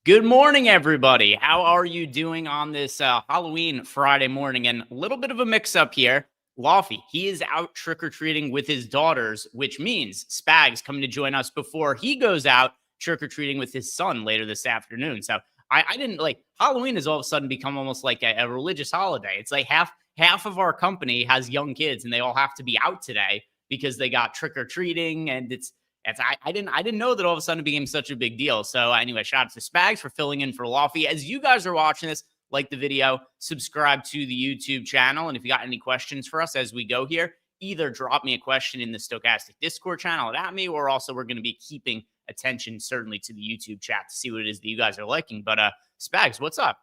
Good morning, everybody. How are you doing on this Halloween Friday morning? And a little bit of a mix-up here. Lofty, he is out trick-or-treating with his daughters, which means Spags coming to join us before he goes out trick-or-treating with his son later this afternoon. So I didn't Halloween has all of a sudden become almost like a religious holiday. It's like half of our company has young kids and they all have to be out today because they got trick-or-treating, and I didn't know that all of a sudden it became such a big deal. So anyway, shout out to Spags for filling in for Lofty. As you guys are watching this, like the video, subscribe to the YouTube channel. And if you got any questions for us as we go here, either drop me a question in the Stokastic Discord channel at me, or also we're going to be keeping attention certainly to the YouTube chat to see what it is that you guys are liking. But Spags, what's up?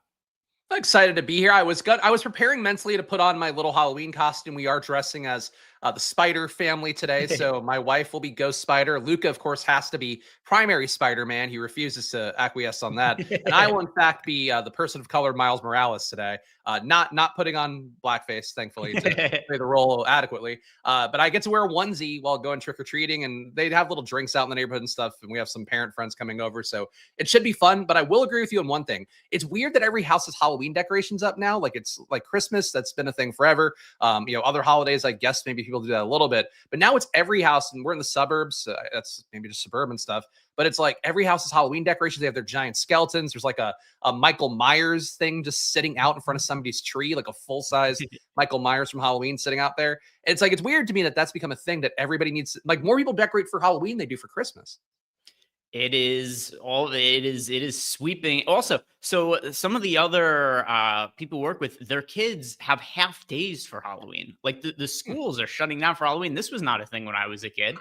I'm excited to be here. I was preparing mentally to put on my little Halloween costume. We are dressing as the Spider family today. So my wife will be Ghost Spider. Luca, of course, has to be primary Spider-Man. He refuses to acquiesce on that. And I will, in fact, be the person of color Miles Morales today. Not putting on blackface, thankfully, to play the role adequately. But I get to wear a onesie while going trick-or-treating, and they'd have little drinks out in the neighborhood and stuff. And we have some parent friends coming over. So it should be fun. But I will agree with you on one thing. It's weird that every house has Halloween decorations up now. Like, it's like Christmas. That's been a thing forever. Other holidays, I guess maybe people do that a little bit, but now it's every house, and we're in the suburbs. That's maybe just suburban stuff, but it's like every house has Halloween decorations. They have their giant skeletons. There's like a Michael Myers thing just sitting out in front of somebody's tree, like a full-size Michael Myers from Halloween sitting out there. It's like, it's weird to me that that's become a thing that everybody needs. Like, more people decorate for Halloween than they do for Christmas. It is sweeping. Also, so some of the other people work with, their kids have half days for Halloween. Like the schools are shutting down for Halloween. This was not a thing when I was a kid.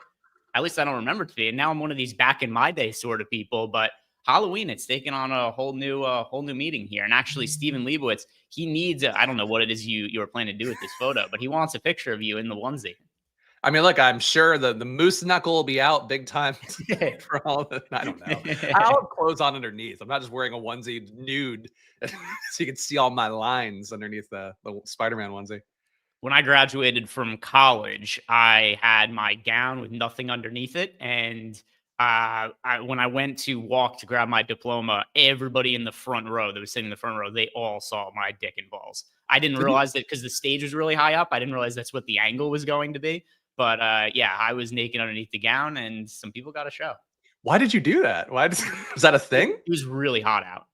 At least I don't remember it to be. And now I'm one of these back in my day sort of people. But Halloween, it's taken on a whole new meaning here. And actually, Stephen Leibowitz, he needs I don't know what it is you were planning to do with this photo, but he wants a picture of you in the onesie. I mean, look, I'm sure the moose knuckle will be out big time for all the, I don't know. I'll have clothes on underneath. I'm not just wearing a onesie nude so you can see all my lines underneath the Spider-Man onesie. When I graduated from college, I had my gown with nothing underneath it. And when I went to walk to grab my diploma, everybody in the front row that was sitting in the front row, they all saw my dick and balls. I didn't realize that because the stage was really high up. I didn't realize that's what the angle was going to be. But yeah, I was naked underneath the gown, and some people got a show. Why did you do that? Was that a thing? It was really hot out.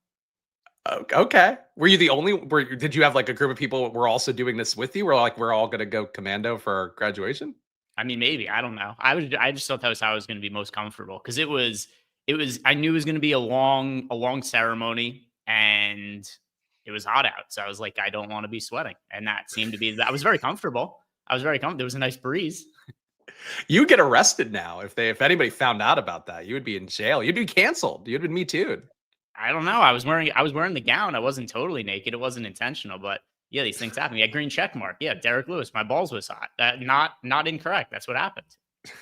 Okay. Were you the only? Did you have like a group of people that were also doing this with you? We're all going to go commando for our graduation? I mean, maybe, I don't know. I just thought that was how I was going to be most comfortable, because it was. I knew it was going to be a long ceremony, and it was hot out. So I was like, I don't want to be sweating, and that seemed to be. I was very comfortable. There was a nice breeze. You'd get arrested now if anybody found out about that. You would be in jail. You'd be canceled. You'd be Me Too'd. I don't know. I was wearing the gown. I wasn't totally naked. It wasn't intentional, but yeah, these things happen. Yeah, green check mark. Yeah, Derek Lewis. My balls was hot. That not incorrect. That's what happened. I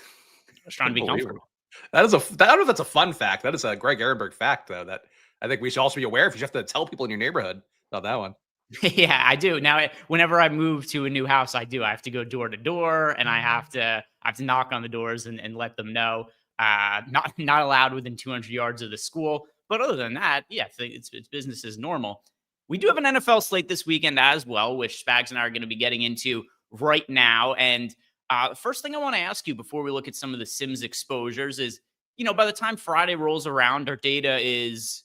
was trying to be comfortable. I don't know if that's a fun fact. That is a Greg Ehrenberg fact, though, that I think we should also be aware of. You have to tell people in your neighborhood about that one. Yeah, I do. Now, whenever I move to a new house, I have to go door to door, and I have to knock on the doors and let them know. Not allowed within 200 yards of the school. But other than that, yeah, it's business as normal. We do have an NFL slate this weekend as well, which Spags and I are going to be getting into right now. And the first thing I want to ask you before we look at some of the Sims exposures is, by the time Friday rolls around, our data is,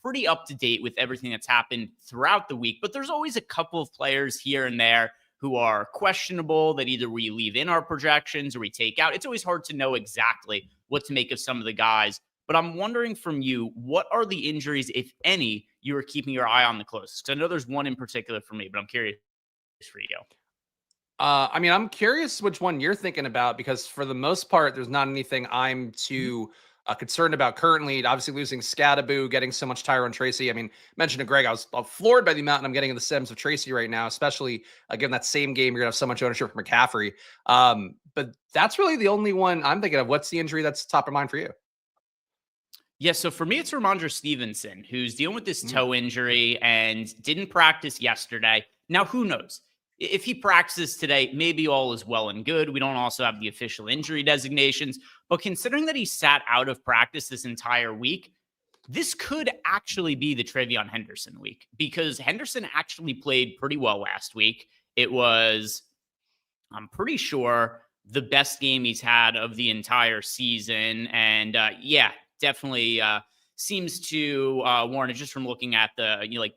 pretty up to date with everything that's happened throughout the week. But there's always a couple of players here and there who are questionable that either we leave in our projections or we take out. It's always hard to know exactly what to make of some of the guys. But I'm wondering from you, what are the injuries, if any, you are keeping your eye on the closest? Because I know there's one in particular for me, but I'm curious for you. I mean, I'm curious which one you're thinking about, because for the most part, there's not anything I'm too concerned about currently. Obviously, losing Scadaboo, getting so much Tyrone Tracy. I mean, mentioned to Greg, I was floored by the amount I'm getting in the Sims of Tracy right now, especially given that same game, you're going to have so much ownership for McCaffrey. But that's really the only one I'm thinking of. What's the injury that's top of mind for you? Yeah, so for me, it's Ramondre Stevenson, who's dealing with this toe injury and didn't practice yesterday. Now, who knows? If he practices today, maybe all is well and good. We don't also have the official injury designations. But considering that he sat out of practice this entire week, this could actually be the Travion Henderson week because Henderson actually played pretty well last week. It was, I'm pretty sure, the best game he's had of the entire season. And yeah, definitely seems to warrant it just from looking at the, like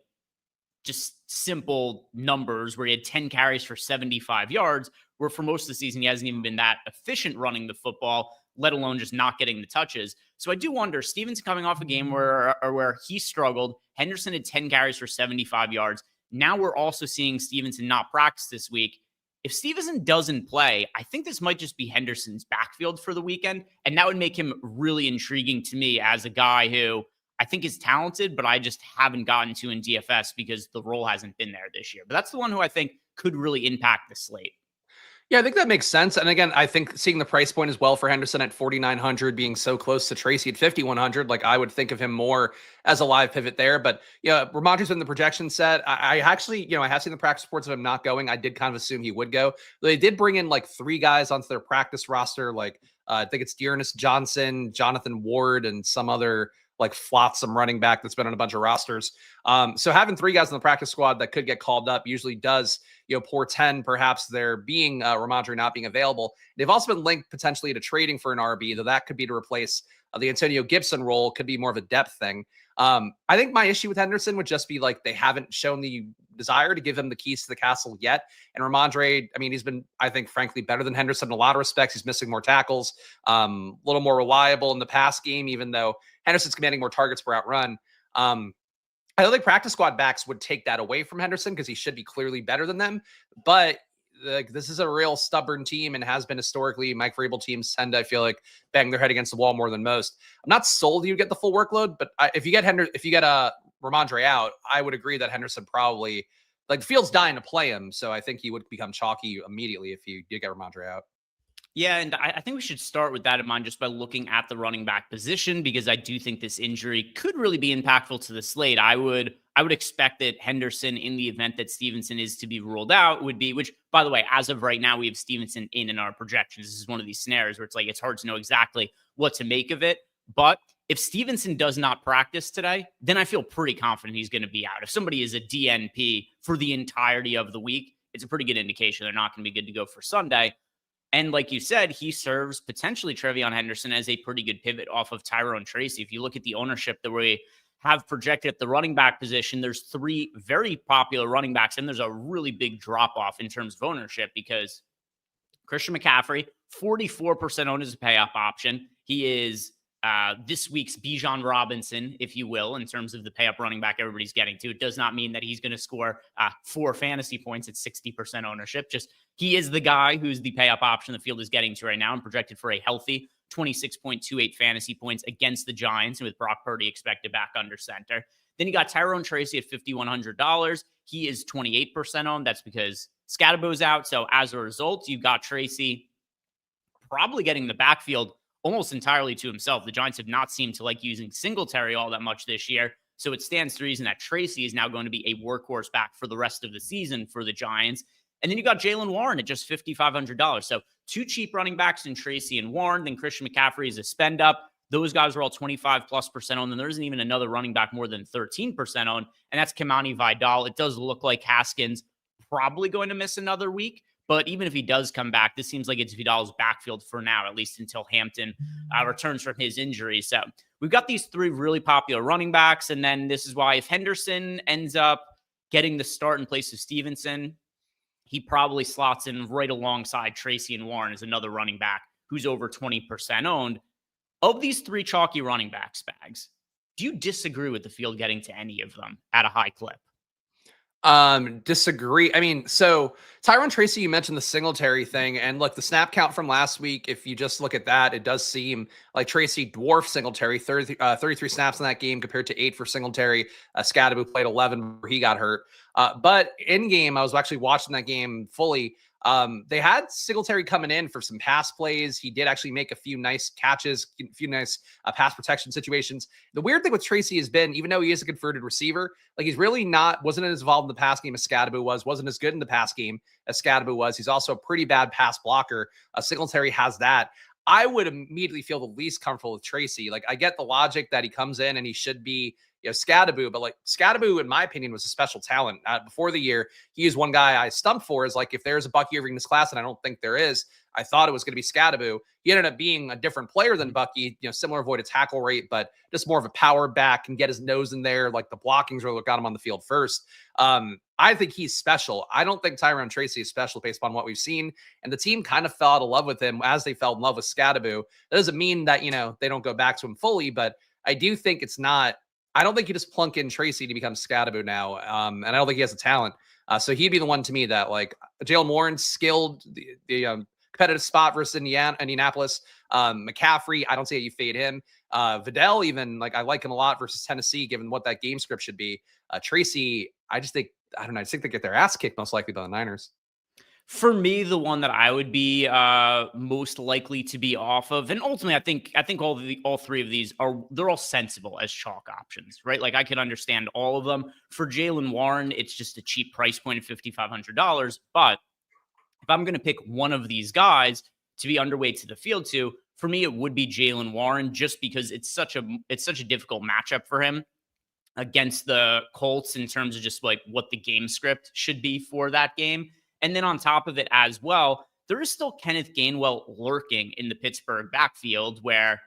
just simple numbers where he had 10 carries for 75 yards, where for most of the season, he hasn't even been that efficient running the football, let alone just not getting the touches. So I do wonder, Stevenson coming off a game where he struggled. Henderson had 10 carries for 75 yards. Now we're also seeing Stevenson not practice this week. If Stevenson doesn't play, I think this might just be Henderson's backfield for the weekend. And that would make him really intriguing to me as a guy who I think is talented, but I just haven't gotten to in DFS because the role hasn't been there this year. But that's the one who I think could really impact the slate. Yeah, I think that makes sense. And again, I think seeing the price point as well for Henderson at 4,900 being so close to Tracy at 5,100, like I would think of him more as a live pivot there. But yeah, Ramondre's been the projection set. I actually, I have seen the practice reports of him not going. I did kind of assume he would go. They did bring in like 3 guys onto their practice roster. Like I think it's Dearness Johnson, Jonathan Ward, and some other like flotsam running back that's been on a bunch of rosters. So having 3 guys in the practice squad that could get called up usually does, portend perhaps there being Ramondre not being available. They've also been linked potentially to trading for an RB, though that could be to replace the Antonio Gibson role, could be more of a depth thing. I think my issue with Henderson would just be like they haven't shown the desire to give him the keys to the castle yet. And Ramondre, I mean, he's been, I think, frankly, better than Henderson in a lot of respects. He's missing more tackles, a little more reliable in the pass game, even though Henderson's commanding more targets per outrun. I don't think practice squad backs would take that away from Henderson because he should be clearly better than them. But this is a real stubborn team and has been historically. Mike Vrabel teams tend to, I feel like, bang their head against the wall more than most. I'm not sold you get the full workload, but if you get Ramondre out, I would agree that Henderson probably, like, the field's dying to play him. So I think he would become chalky immediately if you did get Ramondre out. Yeah, and I think we should start with that in mind just by looking at the running back position, because I do think this injury could really be impactful to the slate. I would expect that Henderson, in the event that Stevenson is to be ruled out, would be, which, by the way, as of right now, we have Stevenson in our projections. This is one of these scenarios where it's like it's hard to know exactly what to make of it. But if Stevenson does not practice today, then I feel pretty confident he's going to be out. If somebody is a DNP for the entirety of the week, it's a pretty good indication they're not going to be good to go for Sunday. And like you said, he serves potentially Travion Henderson as a pretty good pivot off of Tyrone Tracy. If you look at the ownership that we have projected at the running back position, there's 3 very popular running backs, and there's a really big drop-off in terms of ownership because Christian McCaffrey, 44% owned as a pay-up option. He is this week's Bijan Robinson, if you will, in terms of the pay-up running back everybody's getting to. It does not mean that he's going to score 4 fantasy points at 60% ownership. Just he is the guy who's the pay-up option the field is getting to right now and projected for a healthy 26.28 fantasy points against the Giants, with Brock Purdy expected back under center. Then you got Tyrone Tracy at $5,100. He is 28% owned. That's because Scadaboo's out. So as a result, you've got Tracy probably getting the backfield almost entirely to himself. The Giants have not seemed to like using Singletary all that much this year. So it stands to reason that Tracy is now going to be a workhorse back for the rest of the season for the Giants. And then you got Jaylen Warren at just $5,500. So 2 cheap running backs in Tracy and Warren. Then Christian McCaffrey is a spend up. Those guys are all 25+% owned. And there isn't even another running back more than 13% owned. And that's Kimani Vidal. It does look like Haskins probably going to miss another week. But even if he does come back, this seems like it's Vidal's backfield for now, at least until Hampton returns from his injury. So we've got these 3 really popular running backs. And then this is why if Henderson ends up getting the start in place of Stevenson, he probably slots in right alongside Tracy and Warren as another running back who's over 20% owned. Of these 3 chalky running backs, Spags, do you disagree with the field getting to any of them at a high clip? Disagree. I mean, so Tyrone Tracy, you mentioned the Singletary thing, and look, the snap count from last week, if you just look at that, it does seem like Tracy dwarfed Singletary. 33 snaps in that game compared to 8 for Singletary. Scadaboo played 11 where he got hurt. But in game, I was actually watching that game fully. They had Singletary coming in for some pass plays. He did actually make a few nice catches, a few nice pass protection situations. The weird thing with Tracy has been, even though he is a converted receiver, like he's really wasn't as involved in the pass game as Scadaboo wasn't as good in the pass game as Scadaboo was. He's also a pretty bad pass blocker. Singletary has that. I would immediately feel the least comfortable with Tracy. Like, I get the logic that he comes in and he should be, Scadaboo, but like Scadaboo, in my opinion, was a special talent. Before the year, he is one guy I stumped for, is like, if there's a Bucky Irving in this class, and I don't think there is, I thought it was going to be Scadaboo. He ended up being a different player than Bucky, similar avoided tackle rate, but just more of a power back, and get his nose in there. Like, the blocking's really what got him on the field first. I think he's special. I don't think Tyrone Tracy is special based upon what we've seen. And the team kind of fell out of love with him as they fell in love with Scadaboo. That doesn't mean that, they don't go back to him fully, but I do think I don't think you just plunk in Tracy to become Scadaboo now. And I don't think he has the talent. So he'd be the one to me that, like, Jalen Warren skilled the competitive spot versus Indianapolis. McCaffrey, I don't see how you fade him. Vidal, even, like, I like him a lot versus Tennessee, given what that game script should be. Tracy, I just think they get their ass kicked most likely by the Niners. For me, the one that I would be most likely to be off of, and ultimately, I think all three of these they're all sensible as chalk options, right? Like, I could understand all of them. For Jalen Warren, it's just a cheap price point of $5,500. But if I'm going to pick one of these guys to be underweight to the field to, for me, it would be Jalen Warren, just because it's such a difficult matchup for him against the Colts in terms of just like what the game script should be for that game. And then on top of it as well, there is still Kenneth Gainwell lurking in the Pittsburgh backfield, where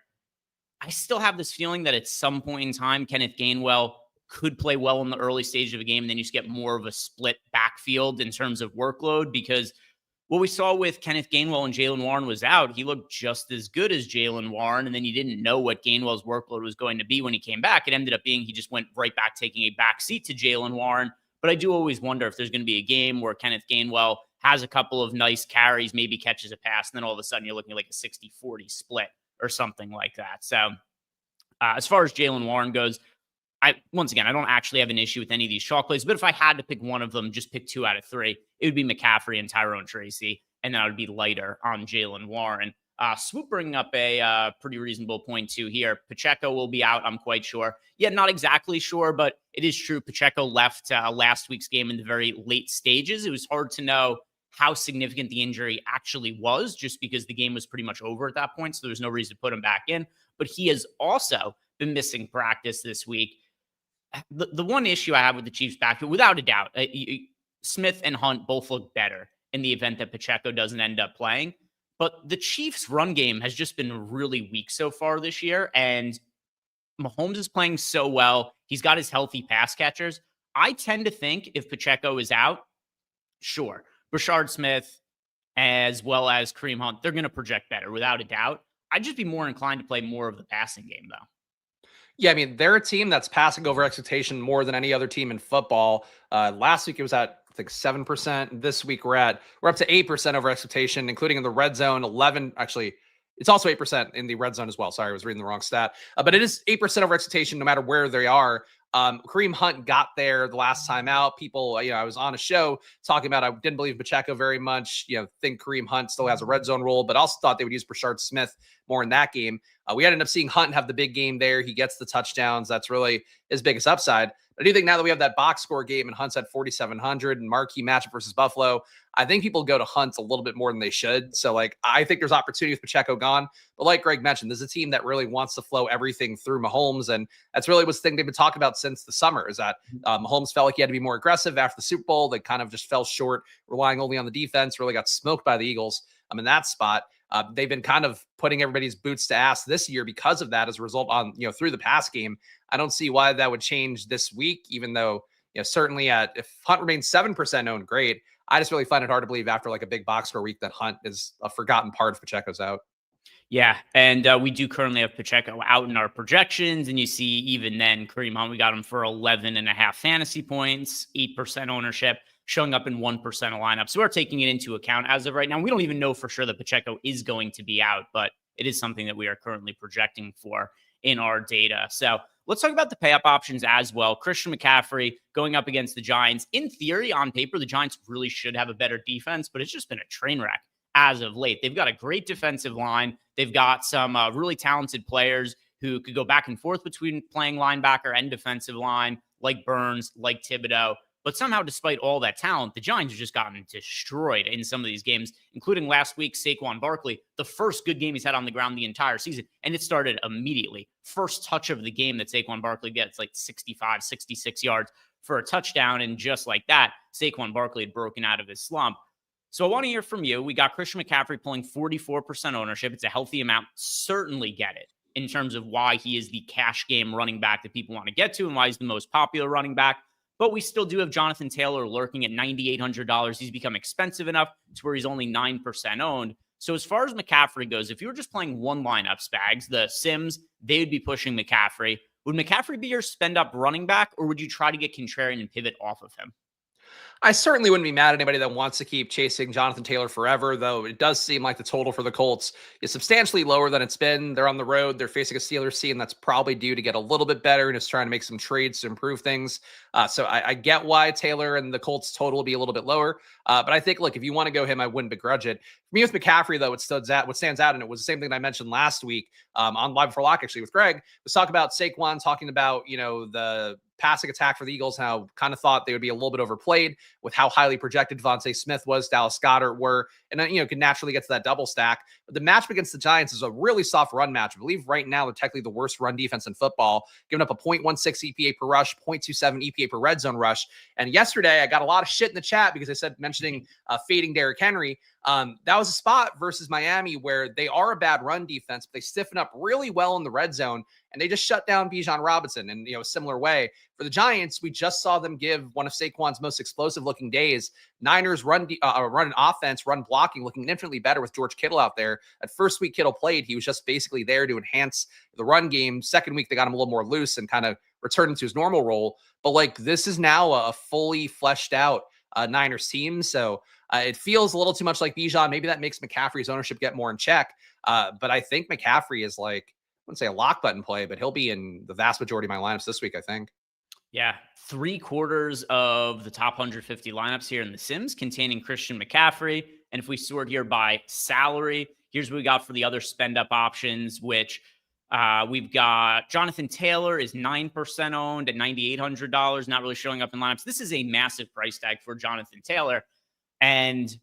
I still have this feeling that at some point in time, Kenneth Gainwell could play well in the early stage of a game, and then you just get more of a split backfield in terms of workload, because what we saw with Kenneth Gainwell and Jalen Warren was out. He looked just as good as Jalen Warren, and then you didn't know what Gainwell's workload was going to be when he came back. It ended up being he just went right back, taking a back seat to Jalen Warren. But I do always wonder if there's going to be a game where Kenneth Gainwell has a couple of nice carries, maybe catches a pass, and then all of a sudden you're looking at like a 60-40 split or something like that. So as far as Jalen Warren goes, once again, I don't actually have an issue with any of these chalk plays, but if I had to pick one of them, just pick 2 out of 3, it would be McCaffrey and Tyrone Tracy, and then I would be lighter on Jalen Warren. Swoop bringing up a pretty reasonable point too here. Pacheco will be out, I'm quite sure. Yeah, not exactly sure, but it is true. Pacheco left last week's game in the very late stages. It was hard to know how significant the injury actually was, just because the game was pretty much over at that point, so there was no reason to put him back in. But he has also been missing practice this week. The one issue I have with the Chiefs backfield, without a doubt, Smith and Hunt both look better in the event that Pacheco doesn't end up playing. But the Chiefs' run game has just been really weak so far this year, and Mahomes is playing so well. He's got his healthy pass catchers. I tend to think if Pacheco is out, sure, Brashard Smith as well as Kareem Hunt, they're going to project better without a doubt. I'd just be more inclined to play more of the passing game, though. Yeah, I mean, they're a team that's passing over expectation more than any other team in football. Last week it was at, I think, 7%. This week we're up to 8% over expectation, including in the red zone. 11, actually, it's also 8% in the red zone as well. Sorry, I was reading the wrong stat. But it is 8% over expectation no matter where they are. Kareem Hunt got there the last time out. People, I was on a show talking about I didn't believe Pacheco very much. Think Kareem Hunt still has a red zone role, but also thought they would use Brashard Smith more in that game. We ended up seeing Hunt have the big game there. He gets the touchdowns. That's really his biggest upside. But I do think now that we have that box score game and Hunt's at 4,700 and marquee matchup versus Buffalo, I think people go to Hunt a little bit more than they should. So, I think there's opportunity with Pacheco gone. But like Greg mentioned, this is a team that really wants to flow everything through Mahomes. And that's really what's the thing they've been talking about since the summer, is that Mahomes felt like he had to be more aggressive after the Super Bowl. They kind of just fell short, relying only on the defense, really got smoked by the Eagles in that spot. They've been kind of putting everybody's boots to ass this year because of that as a result through the pass game. I don't see why that would change this week, even though, certainly if Hunt remains 7% owned, great. I just really find it hard to believe after a big box score week that Hunt is a forgotten part if Pacheco's out. Yeah, and we do currently have Pacheco out in our projections, and you see even then, Kareem Hunt, we got him for 11.5 fantasy points, 8% ownership, showing up in 1% of lineups. So we're taking it into account as of right now. We don't even know for sure that Pacheco is going to be out, but it is something that we are currently projecting for in our data. So let's talk about the pay-up options as well. Christian McCaffrey going up against the Giants. In theory, on paper, the Giants really should have a better defense, but it's just been a train wreck as of late. They've got a great defensive line. They've got some really talented players who could go back and forth between playing linebacker and defensive line, like Burns, like Thibodeau. But somehow, despite all that talent, the Giants have just gotten destroyed in some of these games, including last week, Saquon Barkley, the first good game he's had on the ground the entire season. And it started immediately. First touch of the game that Saquon Barkley gets, like 65, 66 yards for a touchdown. And just like that, Saquon Barkley had broken out of his slump. So I want to hear from you. We got Christian McCaffrey pulling 44% ownership. It's a healthy amount. Certainly get it in terms of why he is the cash game running back that people want to get to and why he's the most popular running back. But we still do have Jonathan Taylor lurking at $9,800. He's become expensive enough to where he's only 9% owned. So as far as McCaffrey goes, if you were just playing one lineup, Spags, the Sims, they would be pushing McCaffrey. Would McCaffrey be your spend-up running back, or would you try to get contrarian and pivot off of him? I certainly wouldn't be mad at anybody that wants to keep chasing Jonathan Taylor forever, though it does seem like the total for the Colts is substantially lower than it's been. They're on the road. They're facing a Steelers team that's probably due to get a little bit better and is trying to make some trades to improve things. So I get why Taylor and the Colts total will be a little bit lower. But I think, look, if you want to go him, I wouldn't begrudge it. For me with McCaffrey, though, what stands out, and it was the same thing that I mentioned last week on Live Before Lock, actually, with Greg, was talk about Saquon, talking about, the passing attack for the Eagles, how kind of thought they would be a little bit overplayed with how highly projected Devontae Smith was, Dallas Goedert were, and then, could naturally get to that double stack. But the matchup against the Giants is a really soft run match. I believe right now they're technically the worst run defense in football, giving up a 0.16 EPA per rush, 0.27 EPA per red zone rush. And yesterday I got a lot of shit in the chat because I said, mentioning fading Derrick Henry. That was a spot versus Miami where they are a bad run defense, but they stiffen up really well in the red zone, and they just shut down Bijan Robinson in a similar way. For the Giants, we just saw them give one of Saquon's most explosive looking days. Niners run offense, run blocking, looking infinitely better with George Kittle out there. At first week Kittle played, he was just basically there to enhance the run game. Second week, they got him a little more loose and kind of returned into his normal role. But this is now a fully fleshed out Niners team. So it feels a little too much like Bijan. Maybe that makes McCaffrey's ownership get more in check. But I think McCaffrey is I wouldn't say a lock button play, but he'll be in the vast majority of my lineups this week, I think. Yeah, 3/4 of the top 150 lineups here in the Sims containing Christian McCaffrey. And if we sort here by salary, here's what we got for the other spend up options, which we've got Jonathan Taylor is 9% owned at $9,800, not really showing up in lineups. This is a massive price tag for Jonathan Taylor. And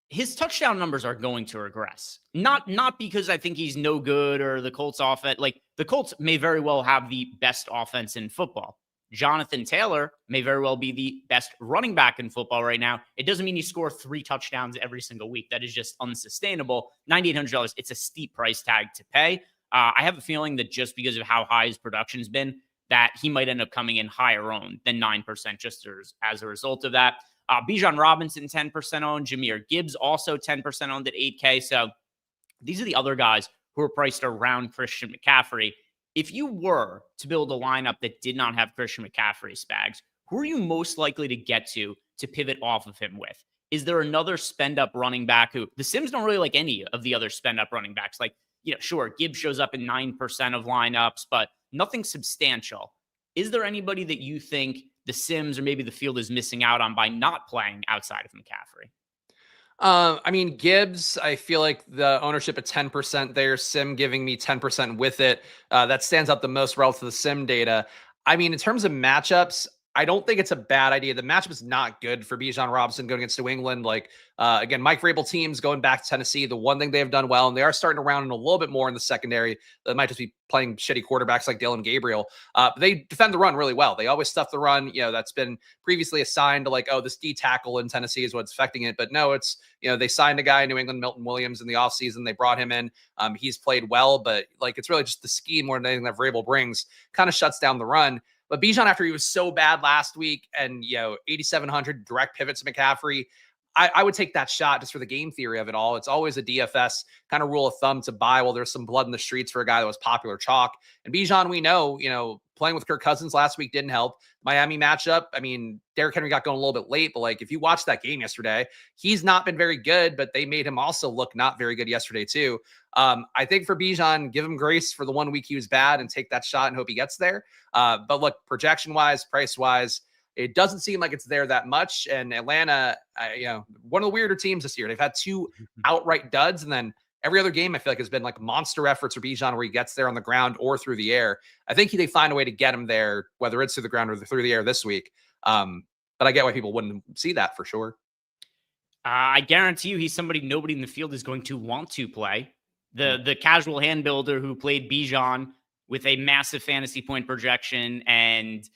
his touchdown numbers are going to regress. Not because I think he's no good or the Colts offense. The Colts may very well have the best offense in football. Jonathan Taylor may very well be the best running back in football right now. It doesn't mean you score 3 touchdowns every single week. That is just unsustainable. $9,800, it's a steep price tag to pay. I have a feeling that just because of how high his production's been, that he might end up coming in higher owned than 9% just as a result of that. Bijan Robinson, 10% owned. Jahmyr Gibbs, also 10% owned at 8K. So these are the other guys who are priced around Christian McCaffrey. If you were to build a lineup that did not have Christian McCaffrey, Spags, who are you most likely to get to pivot off of him with? Is there another spend-up running back who the Sims don't really like any of the other spend-up running backs? Sure, Gibbs shows up in 9% of lineups, but nothing substantial. Is there anybody that you think the Sims or maybe the field is missing out on by not playing outside of McCaffrey? Gibbs, I feel like the ownership at 10% there, Sim giving me 10% with it. That stands out the most relative to the Sim data. In terms of matchups, I don't think it's a bad idea. The matchup is not good for Bijan Robinson going against New England. Again, Mike Vrabel teams going back to Tennessee, the one thing they have done well, and they are starting to round in a little bit more in the secondary. That might just be playing shitty quarterbacks like Dylan Gabriel. They defend the run really well. They always stuff the run. That's been previously assigned to this D tackle in Tennessee is what's affecting it. But no, it's, they signed a guy in New England, Milton Williams, in the offseason. They brought him in. He's played well, but it's really just the scheme more than anything that Vrabel brings kind of shuts down the run. But Bijan, after he was so bad last week and, 8,700 direct pivots to McCaffrey, I would take that shot just for the game theory of it all. It's always a DFS kind of rule of thumb to buy while there's some blood in the streets for a guy that was popular chalk. And Bijan, we know, playing with Kirk Cousins last week didn't help. Miami matchup, Derrick Henry got going a little bit late, but if you watch that game yesterday, he's not been very good, but they made him also look not very good yesterday too. I think for Bijan, give him grace for the 1 week he was bad and take that shot and hope he gets there. But look, projection-wise, price-wise, it doesn't seem like it's there that much. And Atlanta, one of the weirder teams this year. They've had 2 outright duds, and then every other game I feel like has been monster efforts for Bijan where he gets there on the ground or through the air. I think they find a way to get him there, whether it's through the ground or through the air this week. but I get why people wouldn't see that for sure. I guarantee you he's somebody nobody in the field is going to want to play. The casual hand builder who played Bijan with a massive fantasy point projection and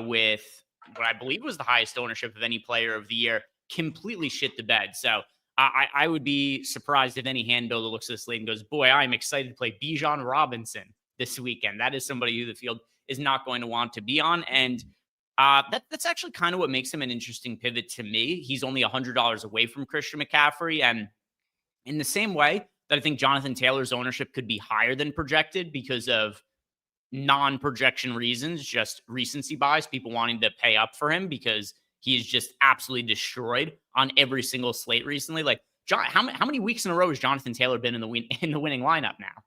with what I believe was the highest ownership of any player of the year completely shit the bed. So I would be surprised if any hand builder looks at this slate and goes, boy, I'm excited to play Bijan Robinson this weekend. That is somebody who the field is not going to want to be on. And that's actually kind of what makes him an interesting pivot to me. He's only $100 away from Christian McCaffrey. And in the same way that I think Jonathan Taylor's ownership could be higher than projected because of non-projection reasons, just recency bias, people wanting to pay up for him because he is just absolutely destroyed on every single slate recently. Like, how many weeks in a row has Jonathan Taylor been in the winning lineup now?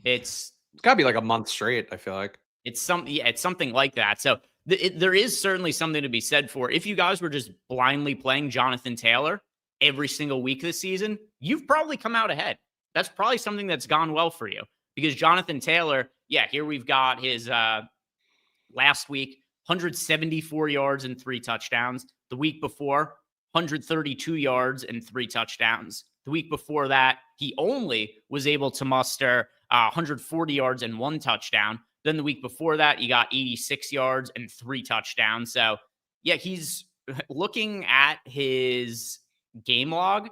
It's got to be like a month straight, I feel like. It's something like that. So there is certainly something to be said for if you guys were just blindly playing Jonathan Taylor every single week this season, you've probably come out ahead. That's probably something that's gone well for you because Jonathan Taylor, here we've got his last week, 174 yards and 3 touchdowns. The week before, 132 yards and 3 touchdowns. The week before that, he only was able to muster 140 yards and 1 touchdown. Then the week before that, he got 86 yards and 3 touchdowns. So, he's looking at his game log.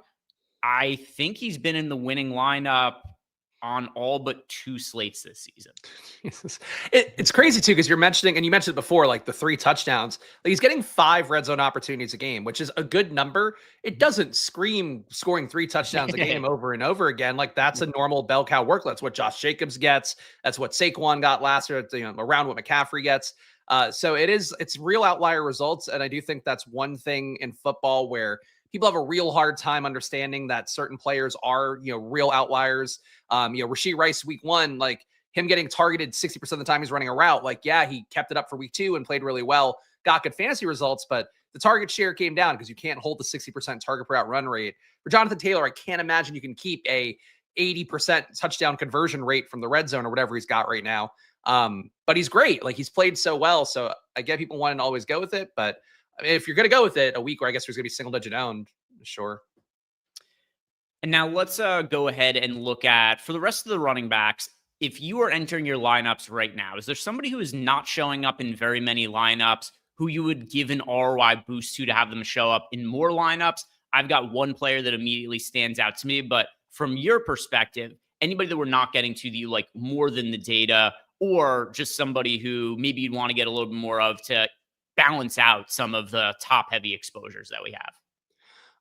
I think he's been in the winning lineup on all but 2 slates this season. It's crazy too, because you're mentioning, and you mentioned it before, like the 3 touchdowns. Like he's getting 5 red zone opportunities a game, which is a good number. It doesn't scream scoring 3 touchdowns a game over and over again. Like that's a normal bell cow workload. That's what Josh Jacobs gets. That's what Saquon got last year. Around what McCaffrey gets. So it's real outlier results, and I do think that's one thing in football where people have a real hard time understanding that certain players are, real outliers. Rashee Rice week 1, like him getting targeted 60% of the time he's running a route. Like, he kept it up for week 2 and played really well, got good fantasy results, but the target share came down because you can't hold the 60% target per out run rate. For Jonathan Taylor, I can't imagine you can keep a 80% touchdown conversion rate from the red zone or whatever he's got right now. But he's great. Like he's played so well. So I get people wanting to always go with it, but if you're going to go with it a week where I guess there's going to be single digit owned, sure. And now let's go ahead and look at, for the rest of the running backs, if you are entering your lineups right now, is there somebody who is not showing up in very many lineups who you would give an ROI boost to have them show up in more lineups? I've got one player that immediately stands out to me, but from your perspective, anybody that we're not getting to that you like more than the data, or just somebody who maybe you'd want to get a little bit more of to balance out some of the top heavy exposures that we have?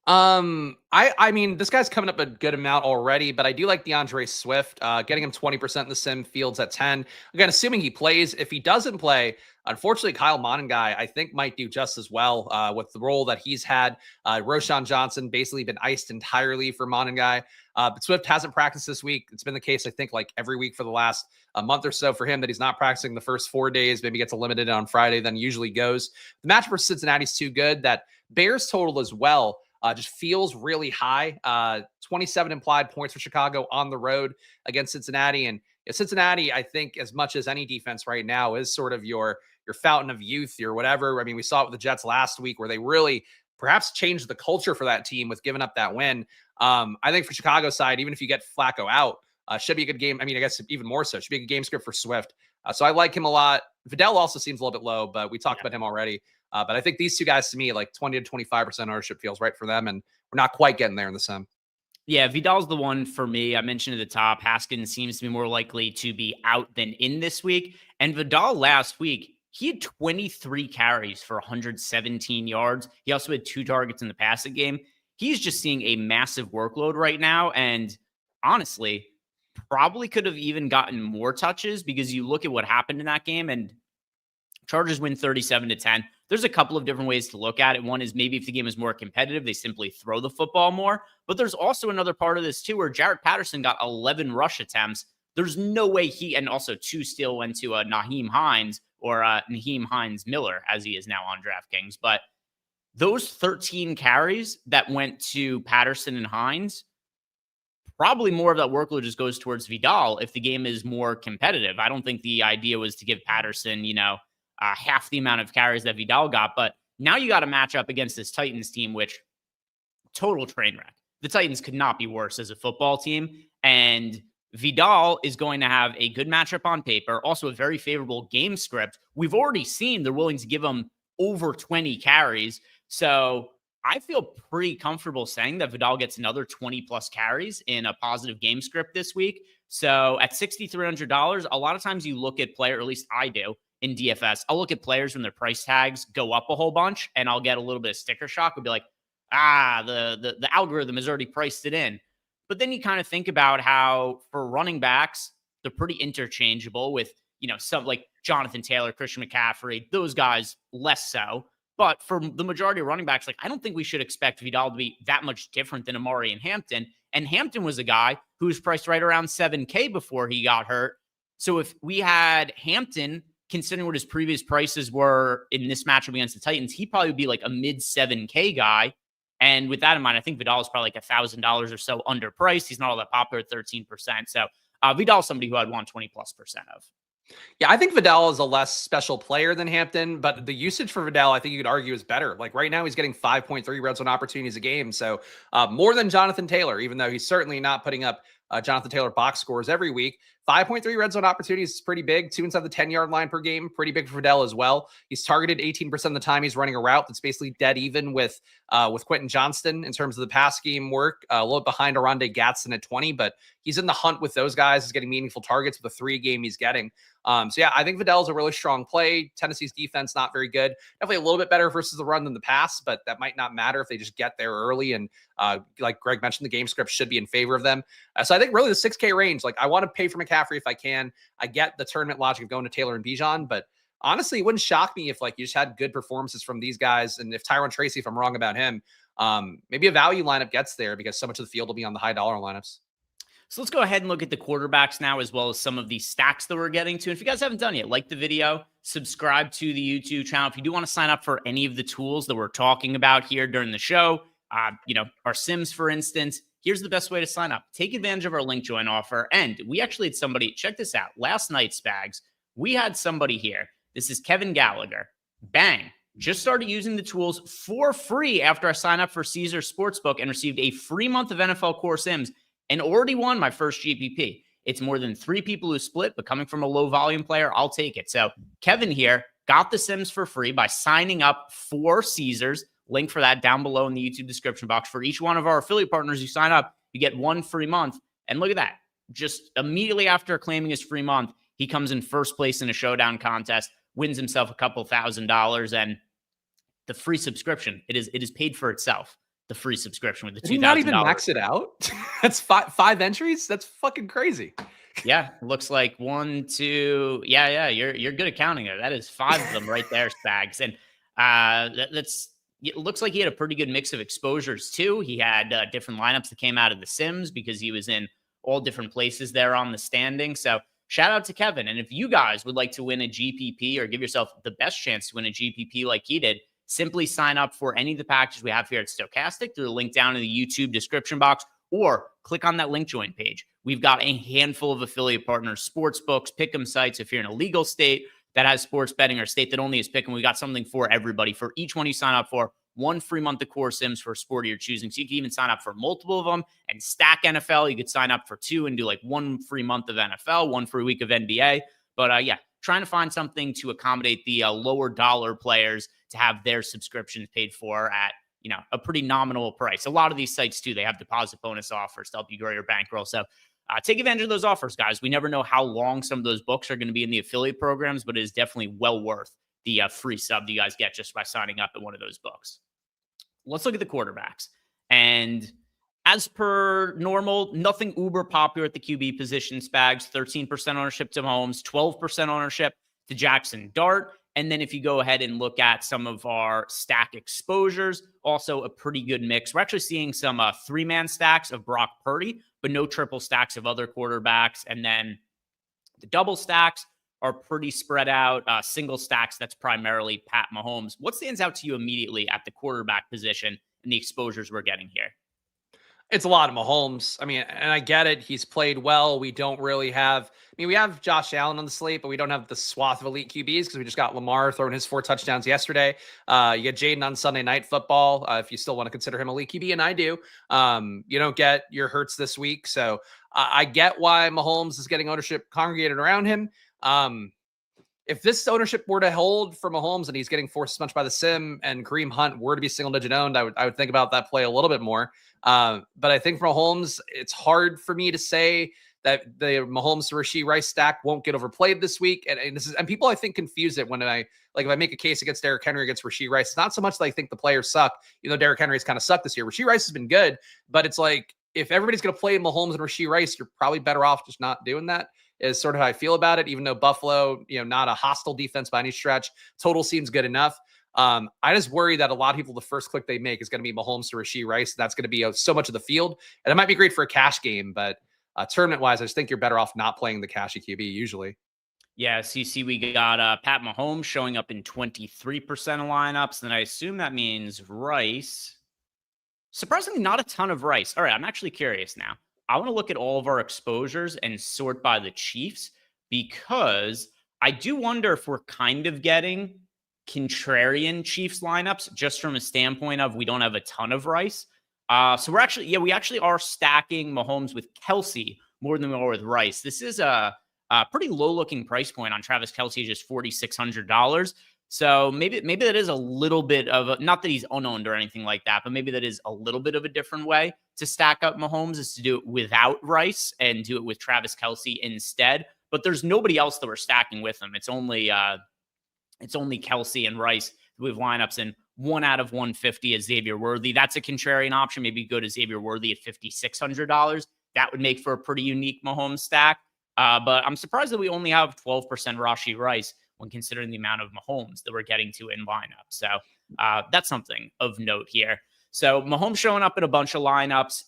I mean, this guy's coming up a good amount already, but I do like DeAndre Swift, getting him 20% in the sim, Fields at 10. Again, assuming he plays. If he doesn't play, unfortunately, Kyle Monangai, I think, might do just as well with the role that he's had. Roshan Johnson basically been iced entirely for Monangai. But Swift hasn't practiced this week. It's been the case, I think, like every week for the last month or so for him that he's not practicing the first 4 days, maybe gets eliminated on Friday, then usually goes. The matchup for Cincinnati is too good. That Bears total as well just feels really high. 27 implied points for Chicago on the road against Cincinnati. And Cincinnati, I think, as much as any defense right now, is sort of your fountain of youth, your whatever. I mean, we saw it with the Jets last week where they really perhaps changed the culture for that team with giving up that win. I think for Chicago's side, even if you get Flacco out, should be a good game. I mean, I guess even more so, should be a good game script for Swift. So I like him a lot. Vidal also seems a little bit low, but we talked about him already. But I think these two guys, to me, like 20 to 25% ownership feels right for them. And we're not quite getting there in the sim. Yeah, Vidal's the one for me. I mentioned at the top, Haskins seems to be more likely to be out than in this week. And Vidal last week, he had 23 carries for 117 yards. He also had 2 targets in the passing game. He's just seeing a massive workload right now. And honestly, probably could have even gotten more touches because you look at what happened in that game and Chargers win 37-10. There's a couple of different ways to look at it. One is maybe if the game is more competitive, they simply throw the football more. But there's also another part of this too, where Jarrett Patterson got 11 rush attempts. There's no way and also 2 still went to Naheem Hines or Naheem Hines Miller, as he is now on DraftKings. But those 13 carries that went to Patterson and Hines, probably more of that workload just goes towards Vidal if the game is more competitive. I don't think the idea was to give Patterson, half the amount of carries that Vidal got. But Now you got to match up against this Titans team, which total train wreck. The Titans could not be worse as a football team. And Vidal is going to have a good matchup on paper, also a very favorable game script. We've already seen they're willing to give him over 20 carries. So I feel pretty comfortable saying that Vidal gets another 20 plus carries in a positive game script this week. So at $6,300, a lot of times you look at player, or at least I do in DFS, I'll look at players when their price tags go up a whole bunch and I'll get a little bit of sticker shock. I'll be like, the algorithm has already priced it in. But then you kind of think about how for running backs, they're pretty interchangeable with, some like Jonathan Taylor, Christian McCaffrey, those guys less so. But for the majority of running backs, like I don't think we should expect Vidal to be that much different than Amari and Hampton. And Hampton was a guy who was priced right around 7K before he got hurt. So if we had Hampton, considering what his previous prices were in this matchup against the Titans, he probably would be like a mid 7K guy. And with that in mind, I think Vidal is probably like $1,000 or so underpriced. He's not all that popular at 13%. So Vidal is somebody who I'd want 20+% of. Yeah, I think Vidal is a less special player than Hampton, but the usage for Vidal, I think you could argue, is better. Like right now, he's getting 5.3 red zone opportunities a game. So more than Jonathan Taylor, even though he's certainly not putting up Jonathan Taylor box scores every week. 5.3 red zone opportunities is pretty big. 2 inside the 10-yard line per game. Pretty big for Vidal as well. He's targeted 18% of the time he's running a route that's basically dead even with Quentin Johnston in terms of the pass game work. A little bit behind Oronde Gadsden at 20, but he's in the hunt with those guys. He's getting meaningful targets with the 3 game he's getting. So yeah, I think Vidal is a really strong play. Tennessee's defense, not very good. Definitely a little bit better versus the run than the pass, but that might not matter if they just get there early. And like Greg mentioned, the game script should be in favor of them. So I think really the 6K range, like I want to pay for McCaffrey if I can. I get the tournament logic of going to Taylor and Bijan, but honestly, it wouldn't shock me if like you just had good performances from these guys. And if Tyron Tracy, if I'm wrong about him, maybe a value lineup gets there because so much of the field will be on the high dollar lineups. So let's go ahead and look at the quarterbacks now, as well as some of these stacks that we're getting to. And if you guys haven't done yet, like the video, subscribe to the YouTube channel. If you do want to sign up for any of the tools that we're talking about here during the show, our Sims, for instance, here's the best way to sign up. Take advantage of our link join offer. And we actually had somebody, check this out. Last night, Spags, we had somebody here. This is Kevin Gallagher. Bang. Just started using the tools for free after I signed up for Caesar Sportsbook and received a free month of NFL Core Sims and already won my first GPP. It's more than 3 people who split, but coming from a low volume player, I'll take it. So Kevin here got the Sims for free by signing up for Caesars. Link for that down below in the YouTube description box. For each one of our affiliate partners who sign up, you get 1 free month. And look at that. Just immediately after claiming his free month, he comes in first place in a showdown contest, wins himself a couple $1,000s, and the free subscription, it is paid for itself. The free subscription with the $2,000. Did he not even max it out? That's five entries. That's fucking crazy. Yeah, looks like 1, 2. Yeah. You're good at counting there. That is 5 of them right there, Spags. And it looks like he had a pretty good mix of exposures too. He had different lineups that came out of the Sims because he was in all different places there on the standing. So shout out to Kevin. And if you guys would like to win a GPP or give yourself the best chance to win a GPP like he did, simply sign up for any of the packages we have here at Stokastic through the link down in the YouTube description box, or click on that link join page. We've got a handful of affiliate partners, sports books, pick'em sites. If you're in a legal state that has sports betting or a state that only is pick'em, we got something for everybody. For each one you sign up for, 1 free month of Core Sims for a sport of your choosing. So you can even sign up for multiple of them and stack NFL. You could sign up for 2 and do like 1 free month of NFL, 1 free week of NBA. But yeah, trying to find something to accommodate the lower dollar players to have their subscriptions paid for at, a pretty nominal price. A lot of these sites too, they have deposit bonus offers to help you grow your bankroll. So take advantage of those offers, guys. We never know how long some of those books are going to be in the affiliate programs, but it is definitely well worth the free sub that you guys get just by signing up at one of those books. Let's look at the quarterbacks. And as per normal, nothing uber popular at the QB position, Spags. 13% ownership to Mahomes, 12% ownership to Jackson Dart. And then if you go ahead and look at some of our stack exposures, also a pretty good mix. We're actually seeing some 3-man stacks of Brock Purdy, but no triple stacks of other quarterbacks. And then the double stacks are pretty spread out. Single stacks, that's primarily Pat Mahomes. What stands out to you immediately at the quarterback position and the exposures we're getting here? It's a lot of Mahomes. I mean, and I get it. He's played well. We don't really have, we have Josh Allen on the slate, but we don't have the swath of elite QBs because we just got Lamar throwing his 4 touchdowns yesterday. You get Jaden on Sunday Night Football, if you still want to consider him elite QB, and I do. You don't get your Hurts this week. So I get why Mahomes is getting ownership congregated around him. If this ownership were to hold for Mahomes and he's getting forced as much by the sim and Kareem Hunt were to be single digit owned, I would think about that play a little bit more. But I think for Mahomes, it's hard for me to say that the Mahomes to Rashee Rice stack won't get overplayed this week. And people I think confuse it when if I make a case against Derrick Henry against Rashee Rice. It's not so much that I think the players suck, Derrick Henry's kind of sucked this year. Rashee Rice has been good, but it's like if everybody's going to play Mahomes and Rashee Rice, you're probably better off just not doing that. Is sort of how I feel about it, even though Buffalo, not a hostile defense by any stretch. Total seems good enough. I just worry that a lot of people, the first click they make is going to be Mahomes to Rashee Rice. That's going to be so much of the field. And it might be great for a cash game, but tournament-wise, I just think you're better off not playing the cashy QB usually. Yeah, CC, we got Pat Mahomes showing up in 23% of lineups. And I assume that means Rice. Surprisingly, not a ton of Rice. All right, I'm actually curious now. I want to look at all of our exposures and sort by the Chiefs because I do wonder if we're kind of getting contrarian Chiefs lineups just from a standpoint of we don't have a ton of Rice. So we actually are stacking Mahomes with Kelsey more than we are with Rice. This is a pretty low looking price point on Travis Kelsey, just $4,600. So maybe that is a little bit of not that he's unowned or anything like that, but maybe that is a little bit of a different way to stack up Mahomes is to do it without Rice and do it with Travis Kelsey instead. But there's nobody else that we're stacking with him. It's only Kelsey and Rice with lineups, and 1 out of 150 is Xavier Worthy. That's a contrarian option. Maybe go to Xavier Worthy at $5,600. That would make for a pretty unique Mahomes stack. But I'm surprised that we only have 12% Rashee Rice when considering the amount of Mahomes that we're getting to in lineup. So that's something of note here. So Mahomes showing up in a bunch of lineups.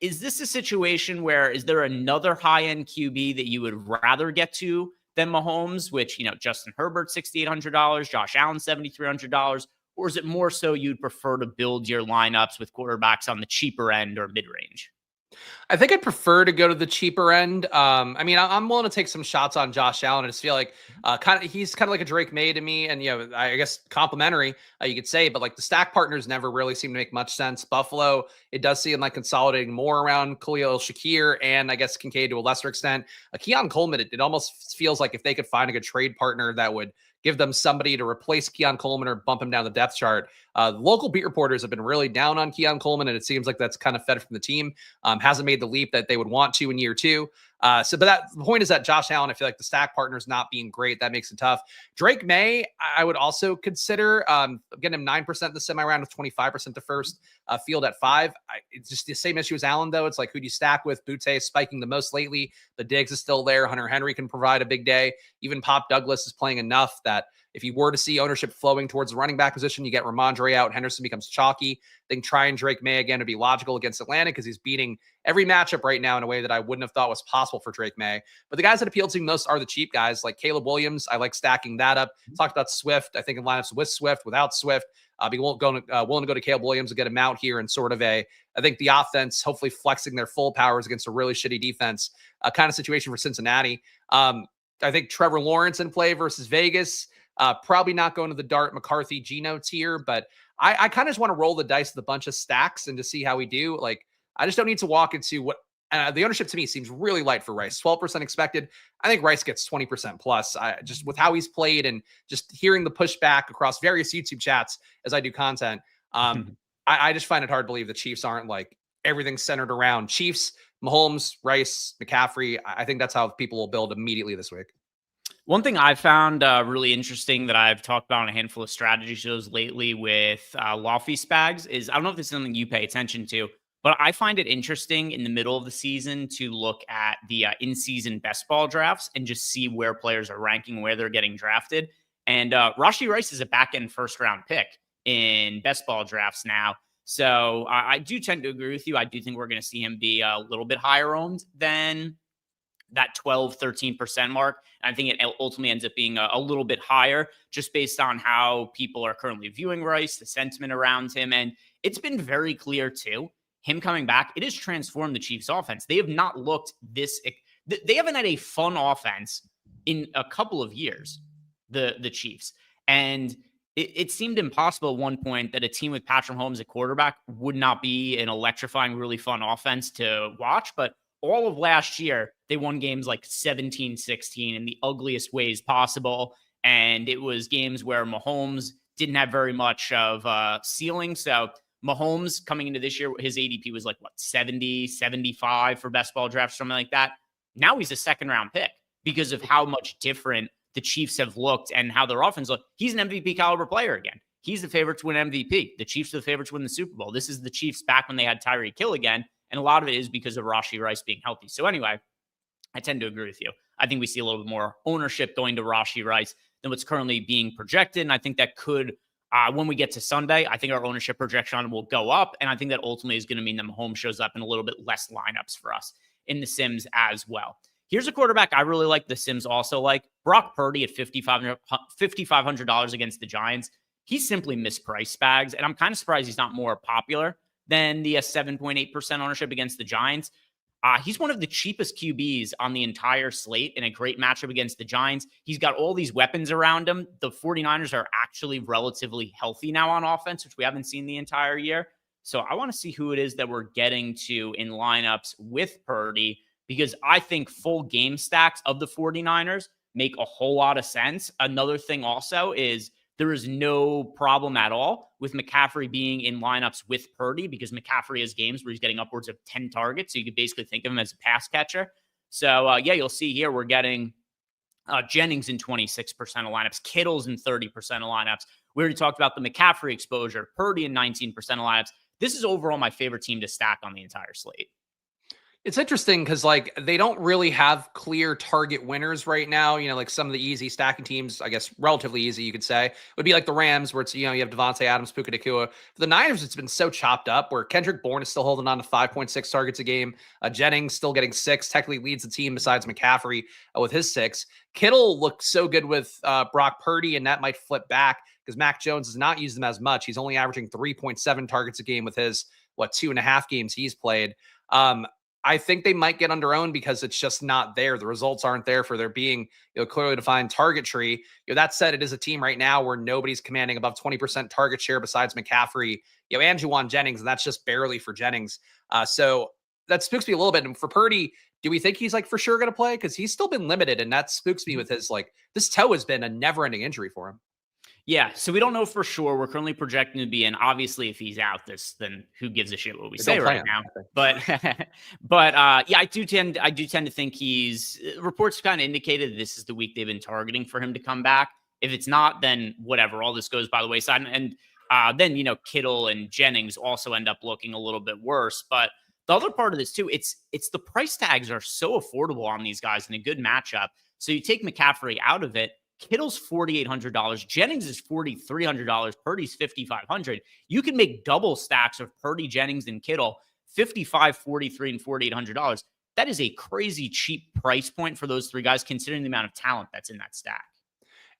Is this a situation where is there another high-end QB that you would rather get to than Mahomes, which, Justin Herbert, $6,800, Josh Allen, $7,300, or is it more so you'd prefer to build your lineups with quarterbacks on the cheaper end or mid-range? I think I'd prefer to go to the cheaper end. I'm willing to take some shots on Josh Allen. I just feel like he's kind of like a Drake May to me, and I guess complimentary, you could say, but like the stack partners never really seem to make much sense. Buffalo, it does seem like consolidating more around Khalil Shakir and I guess Kincaid to a lesser extent. Keon Coleman, it almost feels like if they could find a good trade partner that would give them somebody to replace Keon Coleman or bump him down the depth chart. The local beat reporters have been really down on Keon Coleman, and it seems like that's kind of fed from the team. Hasn't made the leap that they would want to in year 2. But the point is that Josh Allen, I feel like the stack partner's not being great. That makes it tough. Drake May, I would also consider getting him 9% in the semi-round with 25% to first, field at 5. It's just the same issue as Allen, though. It's like, who do you stack with? Butte is spiking the most lately. The Diggs is still there. Hunter Henry can provide a big day. Even Pop Douglas is playing enough that if you were to see ownership flowing towards the running back position, you get Ramondre out. Henderson becomes chalky. Then trying Drake May again would be logical against Atlanta because he's beating every matchup right now in a way that I wouldn't have thought was possible for Drake May. But the guys that appeal to me most are the cheap guys like Caleb Williams. I like stacking that up. Talked about Swift. I think in lineups with Swift, without Swift, I'll be willing to go to Caleb Williams and get him out here and sort of I think the offense hopefully flexing their full powers against a really shitty defense kind of situation for Cincinnati. I think Trevor Lawrence in play versus Vegas. Probably not going to the Dart McCarthy Geno tier, but I kind of just want to roll the dice with a bunch of stacks and to see how we do. Like, I just don't need to walk into what the ownership to me seems really light for Rice. 12% expected. I think Rice gets 20% plus. Just with how he's played and just hearing the pushback across various YouTube chats as I do content. I just find it hard to believe the Chiefs aren't like everything centered around Chiefs, Mahomes, Rice, McCaffrey. I think that's how people will build immediately this week. One thing I found really interesting that I've talked about on a handful of strategy shows lately with Lofty Spags is, I don't know if this is something you pay attention to, but I find it interesting in the middle of the season to look at the in-season best ball drafts and just see where players are ranking, where they're getting drafted. And Rashee Rice is a back-end first-round pick in best ball drafts now. So I do tend to agree with you. I do think we're going to see him be a little bit higher owned than that 12, 13% mark. I think it ultimately ends up being a little bit higher just based on how people are currently viewing Rice, the sentiment around him. And it's been very clear too, him coming back, it has transformed the Chiefs offense. They have not looked they haven't had a fun offense in a couple of years, the Chiefs. And it seemed impossible at one point that a team with Patrick Mahomes at quarterback would not be an electrifying, really fun offense to watch. But all of last year, they won games like 17-16 in the ugliest ways possible. And it was games where Mahomes didn't have very much of a ceiling. So Mahomes coming into this year, his ADP was like, 70, 75 for best ball draft, something like that. Now he's a second round pick because of how much different the Chiefs have looked and how their offense look. He's an MVP caliber player again. He's the favorite to win MVP. The Chiefs are the favorite to win the Super Bowl. This is the Chiefs back when they had Tyreek Hill again. And a lot of it is because of Rashee Rice being healthy. So anyway, I tend to agree with you. I think we see a little bit more ownership going to Rashee Rice than what's currently being projected. And I think that could, when we get to Sunday, I think our ownership projection on him will go up. And I think that ultimately is going to mean that Mahomes shows up in a little bit less lineups for us in the Sims as well. Here's a quarterback I really like the Sims also like. Brock Purdy at $5,500 against the Giants. He's simply mispriced, Spags, and I'm kind of surprised he's not more popular than the 7.8% ownership against the Giants. He's one of the cheapest QBs on the entire slate in a great matchup against the Giants. He's got all these weapons around him. The 49ers are actually relatively healthy now on offense, which we haven't seen the entire year. So I want to see who it is that we're getting to in lineups with Purdy, because I think full game stacks of the 49ers make a whole lot of sense. Another thing also is there is no problem at all with McCaffrey being in lineups with Purdy, because McCaffrey has games where he's getting upwards of 10 targets. So you could basically think of him as a pass catcher. So yeah, you'll see here we're getting Jennings in 26% of lineups, Kittle's in 30% of lineups. We already talked about the McCaffrey exposure, Purdy in 19% of lineups. This is overall my favorite team to stack on the entire slate. It's interesting because like they don't really have clear target winners right now. Like some of the easy stacking teams, I guess relatively easy, you could say, would be like the Rams, where it's, you have Devontae Adams, Puka Nacua. For the Niners, it's been so chopped up where Kendrick Bourne is still holding on to 5.6 targets a game. Jennings still getting 6, technically leads the team besides McCaffrey with his 6. Kittle looks so good with Brock Purdy, and that might flip back because Mac Jones has not used them as much. He's only averaging 3.7 targets a game with his 2.5 games he's played. I think they might get underowned because it's just not there. The results aren't there for there being clearly defined target tree. That said, it is a team right now where nobody's commanding above 20% target share besides McCaffrey, and Juwan Jennings, and that's just barely for Jennings. So that spooks me a little bit. And for Purdy, do we think he's for sure going to play? Because he's still been limited, and that spooks me with his this toe has been a never-ending injury for him. Yeah, so we don't know for sure. We're currently projecting to be in. Obviously, if he's out, then who gives a shit what we say right now? But yeah, I do tend to think he's. Reports kind of indicated this is the week they've been targeting for him to come back. If it's not, then whatever. All this goes by the wayside, and then Kittle and Jennings also end up looking a little bit worse. But the other part of this too, it's the price tags are so affordable on these guys in a good matchup. So you take McCaffrey out of it. Kittle's $4,800. Jennings is $4,300. Purdy's $5,500. You can make double stacks of Purdy, Jennings, and Kittle, $55, $43, and $4,800. That is a crazy cheap price point for those three guys, considering the amount of talent that's in that stack.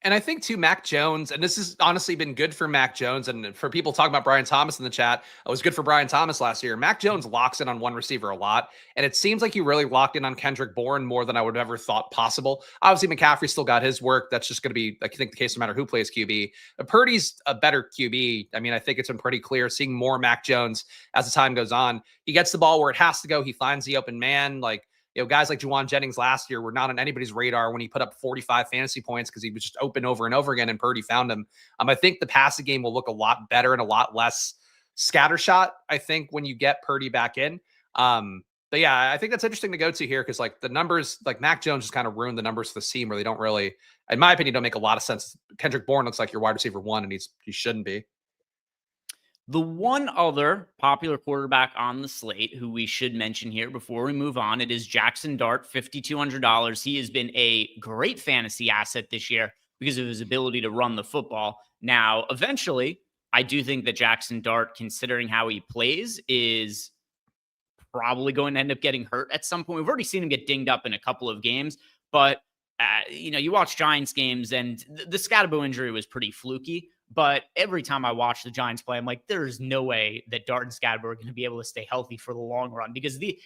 And I think too, Mac Jones, and this has honestly been good for Mac Jones, and for people talking about Brian Thomas in the chat, it was good for Brian Thomas last year. Mac Jones locks in on one receiver a lot, and it seems like he really locked in on Kendrick Bourne more than I would have ever thought possible. Obviously, McCaffrey still got his work. That's just going to be, I think, the case no matter who plays QB. But Purdy's a better QB. I mean, I think it's been pretty clear seeing more Mac Jones as the time goes on. He gets the ball where it has to go. He finds the open man. Guys like Juwan Jennings last year were not on anybody's radar when he put up 45 fantasy points because he was just open over and over again, and Purdy found him. I think the passing game will look a lot better and a lot less scattershot, I think, when you get Purdy back in. But yeah, I think that's interesting to go to here because the numbers, Mac Jones just kind of ruined the numbers for the team where they don't really, in my opinion, don't make a lot of sense. Kendrick Bourne looks like your wide receiver 1, and he shouldn't be. The one other popular quarterback on the slate who we should mention here before we move on, it is Jackson Dart, $5,200. He has been a great fantasy asset this year because of his ability to run the football. Now, eventually, I do think that Jackson Dart, considering how he plays, is probably going to end up getting hurt at some point. We've already seen him get dinged up in a couple of games, but you watch Giants games, and the Scatterbo injury was pretty fluky. But every time I watch the Giants play, I'm like, there's no way that Dart and Scadaboo are going to be able to stay healthy for the long run, because they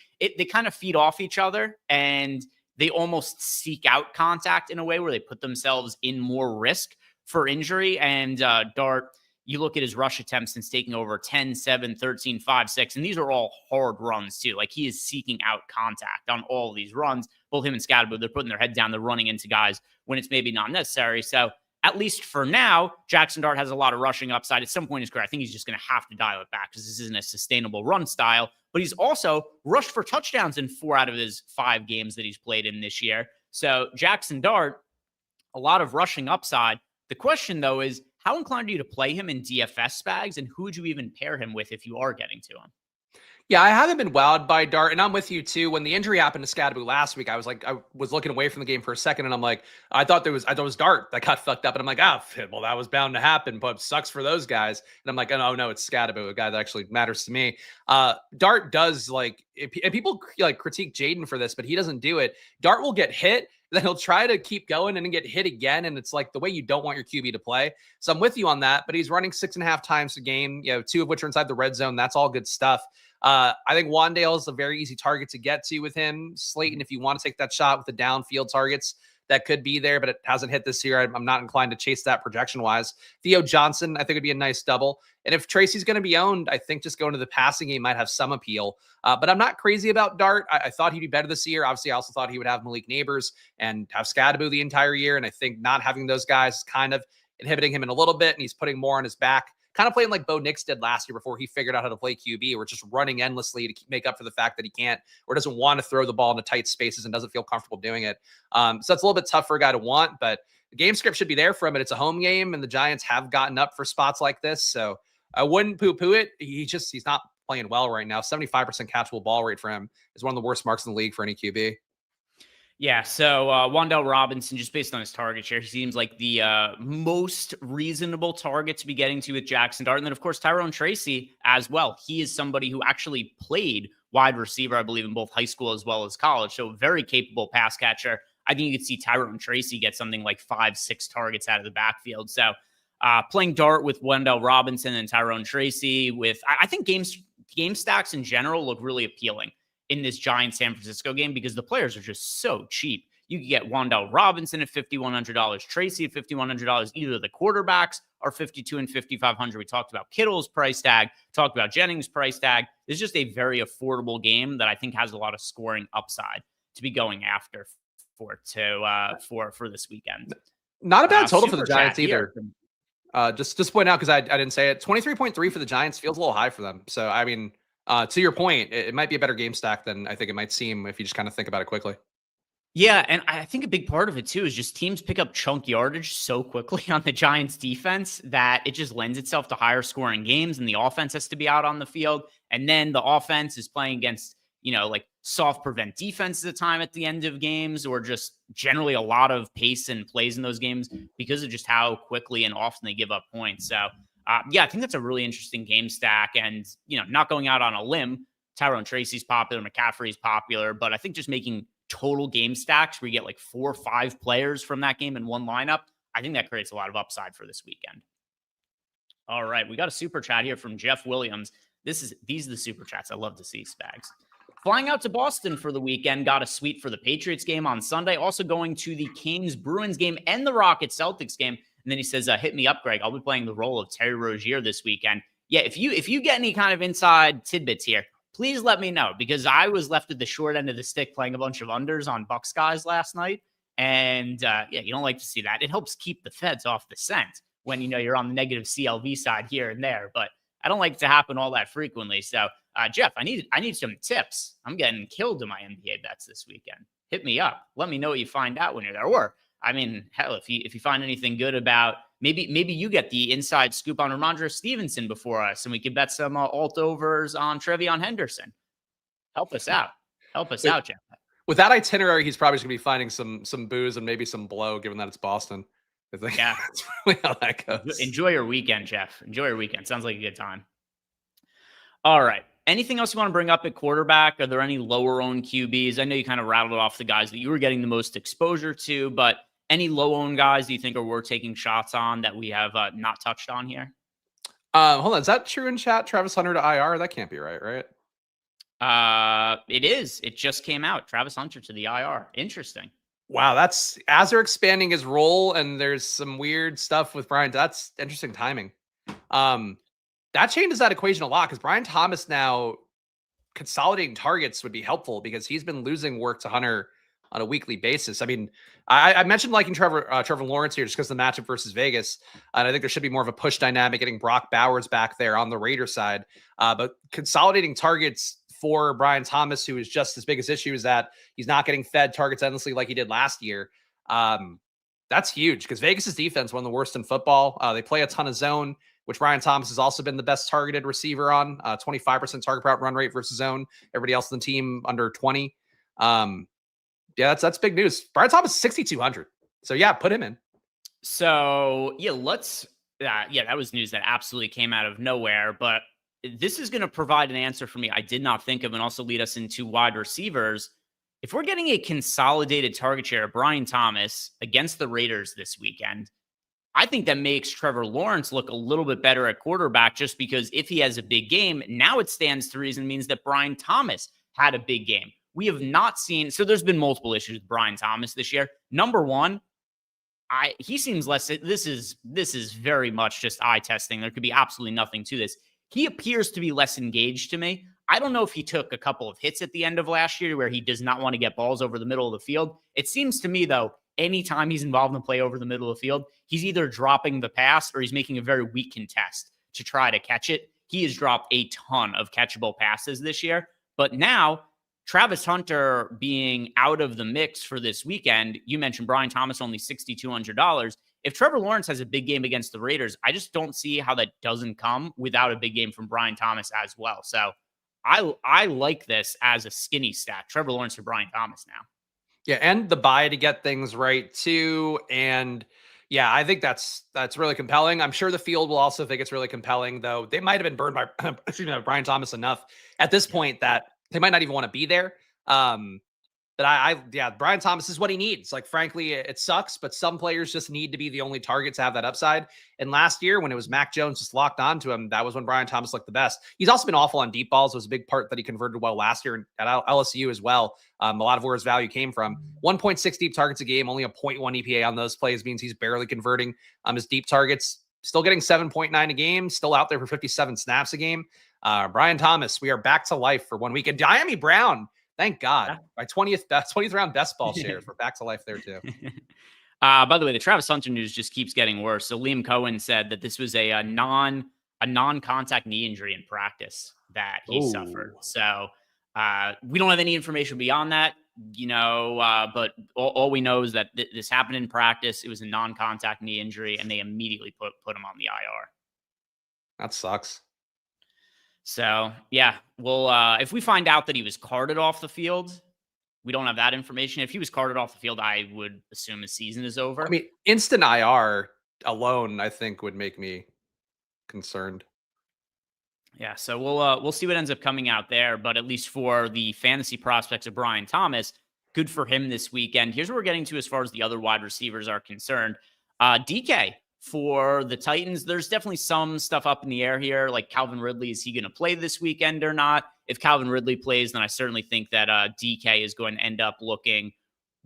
kind of feed off each other, and they almost seek out contact in a way where they put themselves in more risk for injury. And Dart, you look at his rush attempts since taking over: 10, 7, 13, 5, 6. And these are all hard runs too. Like, he is seeking out contact on all of these runs. Both him and Scadaboo, they're putting their head down. They're running into guys when it's maybe not necessary. So at least for now, Jackson Dart has a lot of rushing upside. At some point in his career, I think he's just going to have to dial it back, because this isn't a sustainable run style. But he's also rushed for touchdowns in 4 out of his 5 games that he's played in this year. So Jackson Dart, a lot of rushing upside. The question, though, is how inclined are you to play him in DFS, Spags, and who would you even pair him with if you are getting to him? Yeah, I haven't been wowed by Dart, and I'm with you too. When the injury happened to Scadaboo last week, I was looking away from the game for a second, and I'm like, I thought it was Dart that got fucked up, and I'm like, well, that was bound to happen, but sucks for those guys. And I'm like, oh no, it's Scadaboo, a guy that actually matters to me. Dart does, like, and people like critique Jaden for this, but he doesn't do it. Dart will get hit, then he'll try to keep going and then get hit again. And it's like the way you don't want your QB to play. So I'm with you on that, but he's running 6.5 times a game, 2 of which are inside the red zone. That's all good stuff. I think Wandale is a very easy target to get to with him. Slayton, if you want to take that shot with the downfield targets, that could be there, but it hasn't hit this year. I'm not inclined to chase that projection-wise. Theo Johnson, I think, would be a nice double. And if Tracy's going to be owned, I think just going to the passing game might have some appeal. But I'm not crazy about Dart. I thought he'd be better this year. Obviously, I also thought he would have Malik Neighbors and have Scadaboo the entire year. And I think not having those guys is kind of inhibiting him in a little bit, and he's putting more on his back. Kind of playing like Bo Nix did last year before he figured out how to play QB, or just running endlessly to make up for the fact that he can't or doesn't want to throw the ball into tight spaces and doesn't feel comfortable doing it. So that's a little bit tough for a guy to want, but the game script should be there for him. And it's a home game, and the Giants have gotten up for spots like this. So I wouldn't poo-poo it. He's not playing well right now. 75% catchable ball rate for him is one of the worst marks in the league for any QB. Yeah, so Wan'Dale Robinson, just based on his target share, he seems like the most reasonable target to be getting to with Jackson Dart. And then, of course, Tyrone Tracy as well. He is somebody who actually played wide receiver, I believe, in both high school as well as college. So very capable pass catcher. I think you could see Tyrone Tracy get something like 5-6 targets out of the backfield. So playing Dart with Wan'Dale Robinson and Tyrone Tracy I think game stacks in general look really appealing in this Giants-San Francisco game, because the players are just so cheap. You could get Wan'Dale Robinson at $5,100, Tracy at $5,100. Either the quarterbacks are $5,200 and $5,500. We talked about Kittle's price tag, talked about Jennings' price tag. It's just a very affordable game that I think has a lot of scoring upside to be going after for this weekend. Not a bad total for the Giants either. Just point out, because I didn't say it, 23.3 for the Giants feels a little high for them. So, I mean, to your point, it might be a better game stack than I think it might seem if you just kind of think about it quickly. Yeah, and I think a big part of it, too, is just teams pick up chunk yardage so quickly on the Giants' defense that it just lends itself to higher scoring games, and the offense has to be out on the field. And then the offense is playing against, like soft prevent defenses at the time at the end of games, or just generally a lot of pace and plays in those games because of just how quickly and often they give up points. So, yeah, I think that's a really interesting game stack. And, not going out on a limb, Tyrone Tracy's popular, McCaffrey's popular, but I think just making total game stacks where you get like 4 or 5 players from that game in one lineup, I think that creates a lot of upside for this weekend. All right, we got a super chat here from Jeff Williams. These are the super chats I love to see, Spags. Flying out to Boston for the weekend, got a suite for the Patriots game on Sunday. Also going to the Kings-Bruins game and the Rockets-Celtics game. And then he says, hit me up, Greg. I'll be playing the role of Terry Rozier this weekend. Yeah, if you get any kind of inside tidbits here, please let me know, because I was left at the short end of the stick playing a bunch of unders on Bucks guys last night. And yeah, you don't like to see that. It helps keep the feds off the scent when you're on the negative CLV side here and there. But I don't like it to happen all that frequently. So, Jeff, I need some tips. I'm getting killed in my NBA bets this weekend. Hit me up. Let me know what you find out when you're there. Or, I mean, hell, if you find anything good about maybe you get the inside scoop on Ramondre Stevenson before us, and we could bet some alt overs on Trevion Henderson. Help us out. Help us out, Jeff. With that itinerary, he's probably just gonna be finding some booze and maybe some blow, given that it's Boston. Yeah, that's really how that goes. Enjoy your weekend, Jeff. Enjoy your weekend. Sounds like a good time. All right. Anything else you want to bring up at quarterback? Are there any lower owned QBs? I know you kind of rattled off the guys that you were getting the most exposure to, but Any low owned guys do you think are worth taking shots on that we have not touched on here? Hold on. Is that true in chat? Travis Hunter to IR? That can't be right? It is. It just came out. Travis Hunter to the IR. Interesting. Wow, that's as they're expanding his role, and there's some weird stuff with Brian. That's interesting timing. That changes that equation a lot because Brian Thomas now consolidating targets would be helpful because he's been losing work to Hunter on a weekly basis. I mean, I mentioned liking Trevor Lawrence here just because the matchup versus Vegas, and I think there should be more of a push dynamic getting Brock Bowers back there on the Raiders side. But consolidating targets for Brian Thomas, who is just as big as issue is that he's not getting fed targets endlessly like he did last year. That's huge because Vegas's defense, one of the worst in football. They play a ton of zone, which Brian Thomas has also been the best targeted receiver on, 25% target route run rate versus zone. Everybody else in the team under 20. Yeah, that's big news. Brian Thomas 6,200. So yeah, put him in. So yeah, that was news that absolutely came out of nowhere, but this is going to provide an answer for me I did not think of and also lead us into wide receivers. If we're getting a consolidated target share of Brian Thomas against the Raiders this weekend, I think that makes Trevor Lawrence look a little bit better at quarterback just because if he has a big game, now it stands to reason means that Brian Thomas had a big game. We have not seen, so there's been multiple issues with Brian Thomas this year. Number one, he seems less, this is very much just eye testing. There could be absolutely nothing to this. He appears to be less engaged to me. I don't know if he took a couple of hits at the end of last year where he does not want to get balls over the middle of the field. It seems to me, though, anytime he's involved in play over the middle of the field, he's either dropping the pass or he's making a very weak contest to try to catch it. He has dropped a ton of catchable passes this year. But now, Travis Hunter being out of the mix for this weekend, you mentioned Brian Thomas only $6,200. If Trevor Lawrence has a big game against the Raiders, I just don't see how that doesn't come without a big game from Brian Thomas as well. So I like this as a skinny stack. Trevor Lawrence or Brian Thomas now. Yeah, and the buy to get things right too. And yeah, I think that's really compelling. I'm sure the field will also think it's really compelling, though. They might have been burned by Brian Thomas enough at this point that they might not even want to be there. But yeah, Brian Thomas is what he needs. Like, frankly, it sucks, but some players just need to be the only target to have that upside. And last year, when it was Mac Jones just locked onto him, that was when Brian Thomas looked the best. He's also been awful on deep balls. It was a big part that he converted well last year at LSU as well. A lot of where his value came from. 1.6 deep targets a game, only a 0.1 EPA on those plays means he's barely converting his deep targets. Still getting 7.9 a game, still out there for 57 snaps a game. Brian Thomas, we are back to life for 1 week. And Diami Brown, thank God, my 20th round best ball shares. We're back to life there too. By the way, the Travis Hunter news just keeps getting worse. So Liam Cohen said that this was a non-contact knee injury in practice that he suffered. So we don't have any information beyond that, but all we know is that this happened in practice. It was a non-contact knee injury, and they immediately put him on the IR. That sucks. So, yeah, well, if we find out that he was carted off the field, we don't have that information. If he was carted off the field, I would assume his season is over. I mean, instant IR alone, I think, would make me concerned. Yeah, so we'll see what ends up coming out there. But at least for the fantasy prospects of Brian Thomas, good for him this weekend. Here's what we're getting to as far as the other wide receivers are concerned. DK. For the Titans, there's definitely some stuff up in the air here, like Calvin Ridley. Is he going to play this weekend or not? If Calvin Ridley plays, then I certainly think that DK is going to end up looking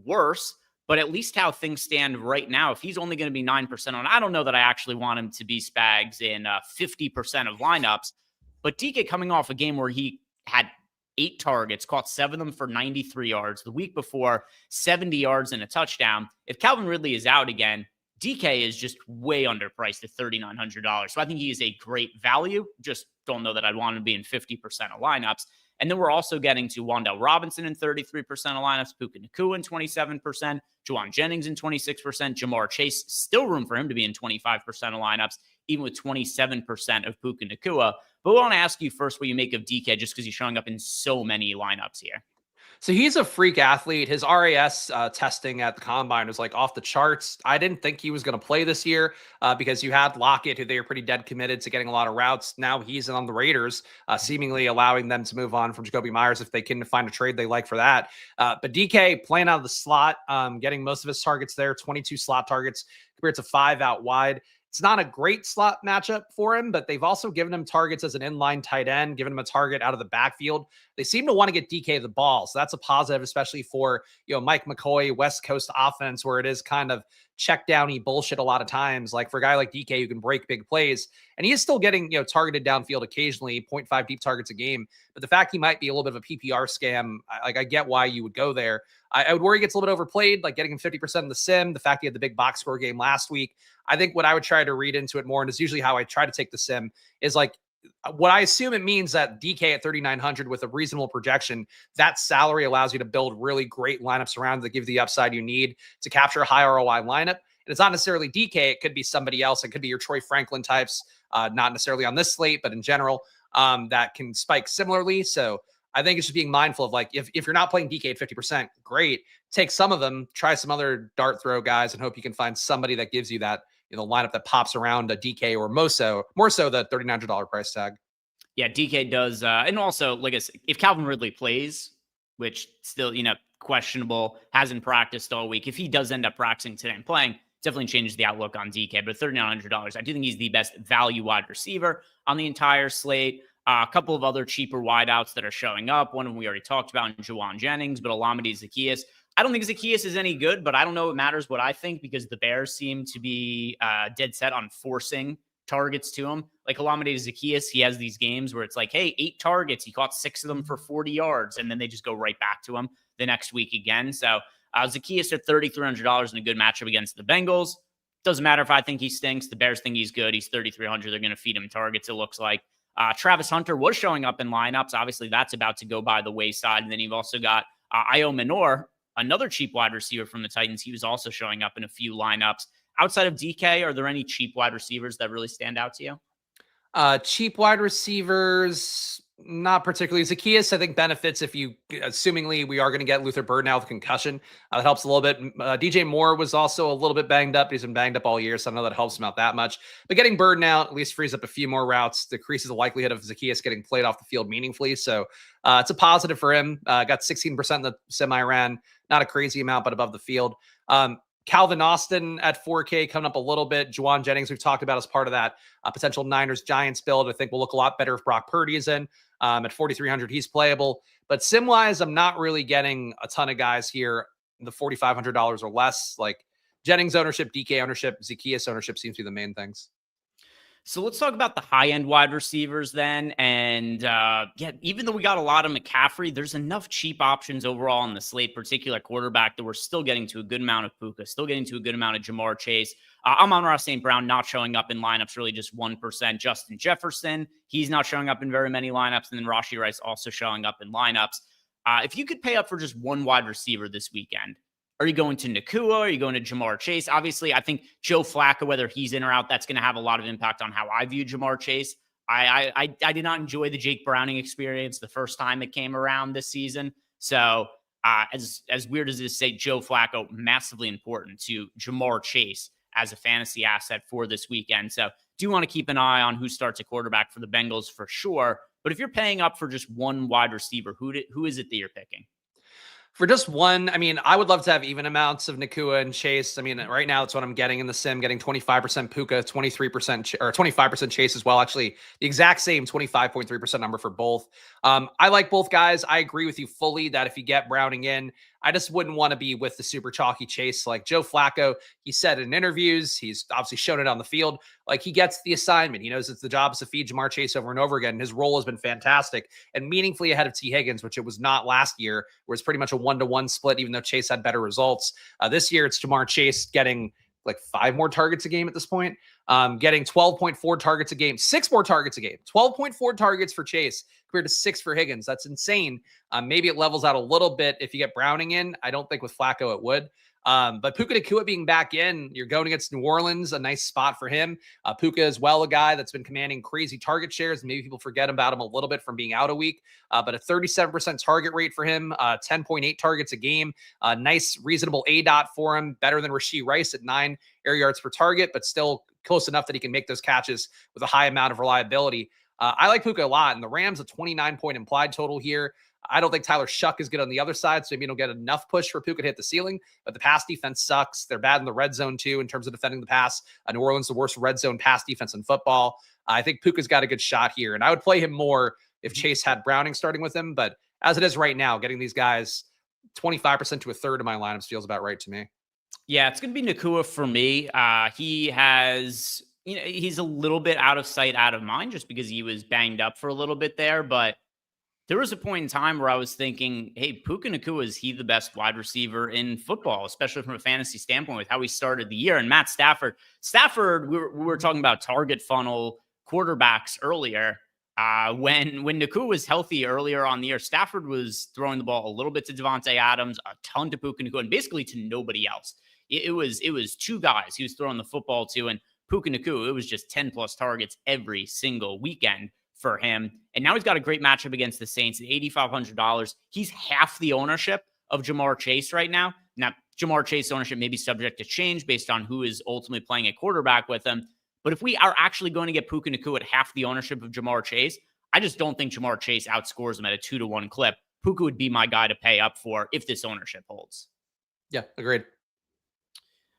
worse. But at least how things stand right now, if he's only going to be 9% on, I don't know that I actually want him to be Spags in 50% of lineups. But DK coming off a game where he had 8 targets, caught 7 of them for 93 yards. The week before, 70 yards and a touchdown. If Calvin Ridley is out again, DK is just way underpriced at $3,900. So I think he is a great value. Just don't know that I'd want him to be in 50% of lineups. And then we're also getting to Wan'Dale Robinson in 33% of lineups, Puka Nacua in 27%, Juwan Jennings in 26%, Jamar Chase, still room for him to be in 25% of lineups, even with 27% of Puka Nacua. But I want to ask you first what you make of DK just because he's showing up in so many lineups here. So he's a freak athlete. His RAS testing at the combine was like off the charts. I didn't think he was going to play this year because you had Lockett, who they are pretty dead committed to getting a lot of routes. Now he's on the Raiders, seemingly allowing them to move on from Jacoby Myers if they can find a trade they like for that. But DK playing out of the slot, getting most of his targets there, 22 slot targets compared to 5 out wide. It's not a great slot matchup for him, but they've also given him targets as an inline tight end, given him a target out of the backfield. They seem to want to get DK the ball. So that's a positive, especially for, Mike McCoy, West Coast offense, where it is kind of check downy bullshit a lot of times. Like for a guy like DK who can break big plays, and he is still getting, targeted downfield occasionally, 0.5 deep targets a game. But the fact he might be a little bit of a PPR scam, I get why you would go there. I would worry he gets a little bit overplayed, like getting him 50% in the sim. The fact he had the big box score game last week. I think what I would try to read into it more, and it's usually how I try to take the sim, is like what I assume it means that DK at 3,900 with a reasonable projection, that salary allows you to build really great lineups around that give the upside you need to capture a high ROI lineup. And it's not necessarily DK. It could be somebody else. It could be your Troy Franklin types, not necessarily on this slate, but in general, that can spike similarly. So I think it's just being mindful of like, if you're not playing DK at 50%, great. Take some of them, try some other dart throw guys, and hope you can find somebody that gives you that, lineup that pops around a DK or more so the $3,900 price tag. Yeah, DK does. And also, like I said, if Calvin Ridley plays, which still, questionable, hasn't practiced all week, if he does end up practicing today and playing, definitely changes the outlook on DK. But $3,900, I do think he's the best value wide receiver on the entire slate. A couple of other cheaper wideouts that are showing up. One of them we already talked about in Juwan Jennings, but Olamide Zaccheaus. I don't think Zaccheaus is any good, but I don't know it matters what I think because the Bears seem to be dead set on forcing targets to him. Like Olamide Zaccheaus, he has these games where it's like, hey, 8 targets. He caught 6 of them for 40 yards, and then they just go right back to him the next week again. So Zaccheaus at $3,300 in a good matchup against the Bengals. Doesn't matter if I think he stinks. The Bears think he's good. He's $3,300. They're going to feed him targets, it looks like. Travis Hunter was showing up in lineups. Obviously, that's about to go by the wayside. And then you've also got Io Minor, another cheap wide receiver from the Titans. He was also showing up in a few lineups. Outside of DK, are there any cheap wide receivers that really stand out to you? Cheap wide receivers, not particularly. Zaccheaus, I think, benefits if you, assumingly we are going to get Luther Bird now with concussion. That helps a little bit. DJ Moore was also a little bit banged up. He's been banged up all year, so I know that helps him out that much. But getting Bird now at least frees up a few more routes, decreases the likelihood of Zaccheaus getting played off the field meaningfully. So it's a positive for him. Got 16% in the semi-ran. Not a crazy amount, but above the field. Calvin Austin at 4K coming up a little bit. Juwan Jennings, we've talked about as part of that potential Niners-Giants build. I think will look a lot better if Brock Purdy is in. At 4,300, he's playable. But sim-wise, I'm not really getting a ton of guys here, the $4,500 or less. Like Jennings ownership, DK ownership, Zaccheaus ownership seems to be the main things. So let's talk about the high-end wide receivers then. And even though we got a lot of McCaffrey, there's enough cheap options overall on the slate, particular quarterback, that we're still getting to a good amount of Puka, still getting to a good amount of Jamar Chase. Amon-Ra St. Brown not showing up in lineups, really just 1%. Justin Jefferson, he's not showing up in very many lineups. And then Rashee Rice also showing up in lineups. If you could pay up for just one wide receiver this weekend, are you going to Nakua? Are you going to Jamar Chase? Obviously, I think Joe Flacco, whether he's in or out, that's going to have a lot of impact on how I view Jamar Chase. I did not enjoy the Jake Browning experience the first time it came around this season. So as weird as it is to say, Joe Flacco, massively important to Jamar Chase as a fantasy asset for this weekend. So do want to keep an eye on who starts at quarterback for the Bengals for sure. But if you're paying up for just one wide receiver, who is it that you're picking? For just one, I mean, I would love to have even amounts of Nakua and Chase. I mean, right now it's what I'm getting in the sim, getting 25% Puka, 23% or 25% Chase as well. Actually, the exact same 25.3% number for both. I like both guys. I agree with you fully that if you get Browning in, I just wouldn't want to be with the super chalky Chase. Like Joe Flacco, he said in interviews, he's obviously shown it on the field. Like he gets the assignment. He knows it's the job is to feed Jamar Chase over and over again. His role has been fantastic and meaningfully ahead of T. Higgins, which it was not last year, where it's pretty much a 1-to-1 split, even though Chase had better results. This year, it's Jamar Chase getting like 5 more targets a game at this point, getting 12.4 targets a game, 6 more targets a game, 12.4 targets for Chase compared to 6 for Higgins. That's insane. Maybe it levels out a little bit if you get Browning in. I don't think with Flacco it would. But Puka Nacua being back in, you're going against New Orleans, a nice spot for him. Puka as well, a guy that's been commanding crazy target shares. Maybe people forget about him a little bit from being out a week, but a 37% target rate for him, 10.8 targets a game, nice reasonable ADOT for him, better than Rashee Rice at 9 air yards per target, but still close enough that he can make those catches with a high amount of reliability. I like Puka a lot, and the Rams a 29-point implied total here. I don't think Tyler Shuck is good on the other side, so maybe you don't get enough push for Puka to hit the ceiling, but the pass defense sucks. They're bad in the red zone, too, in terms of defending the pass. New Orleans, the worst red zone pass defense in football. I think Puka's got a good shot here, and I would play him more if Chase had Browning starting with him, but as it is right now, getting these guys 25% to a third of my lineups feels about right to me. Yeah, it's going to be Nacua for me. He has, he's a little bit out of sight, out of mind just because he was banged up for a little bit there, but there was a point in time where I was thinking, hey, Puka Nacua, is he the best wide receiver in football, especially from a fantasy standpoint with how he started the year? And Matt Stafford, we were talking about target funnel quarterbacks earlier. When Nacua was healthy earlier on the year, Stafford was throwing the ball a little bit to Devontae Adams, a ton to Puka Nacua, and basically to nobody else. It was two guys he was throwing the football to, and Puka Nacua, it was just 10+ targets every single weekend for him. And now he's got a great matchup against the Saints at $8,500. He's half the ownership of Jamar Chase right now. Now, Jamar Chase ownership may be subject to change based on who is ultimately playing a quarterback with him. But if we are actually going to get Puka Nacua at half the ownership of Jamar Chase, I just don't think Jamar Chase outscores him at a 2-to-1 clip. Puka would be my guy to pay up for if this ownership holds. Yeah, agreed.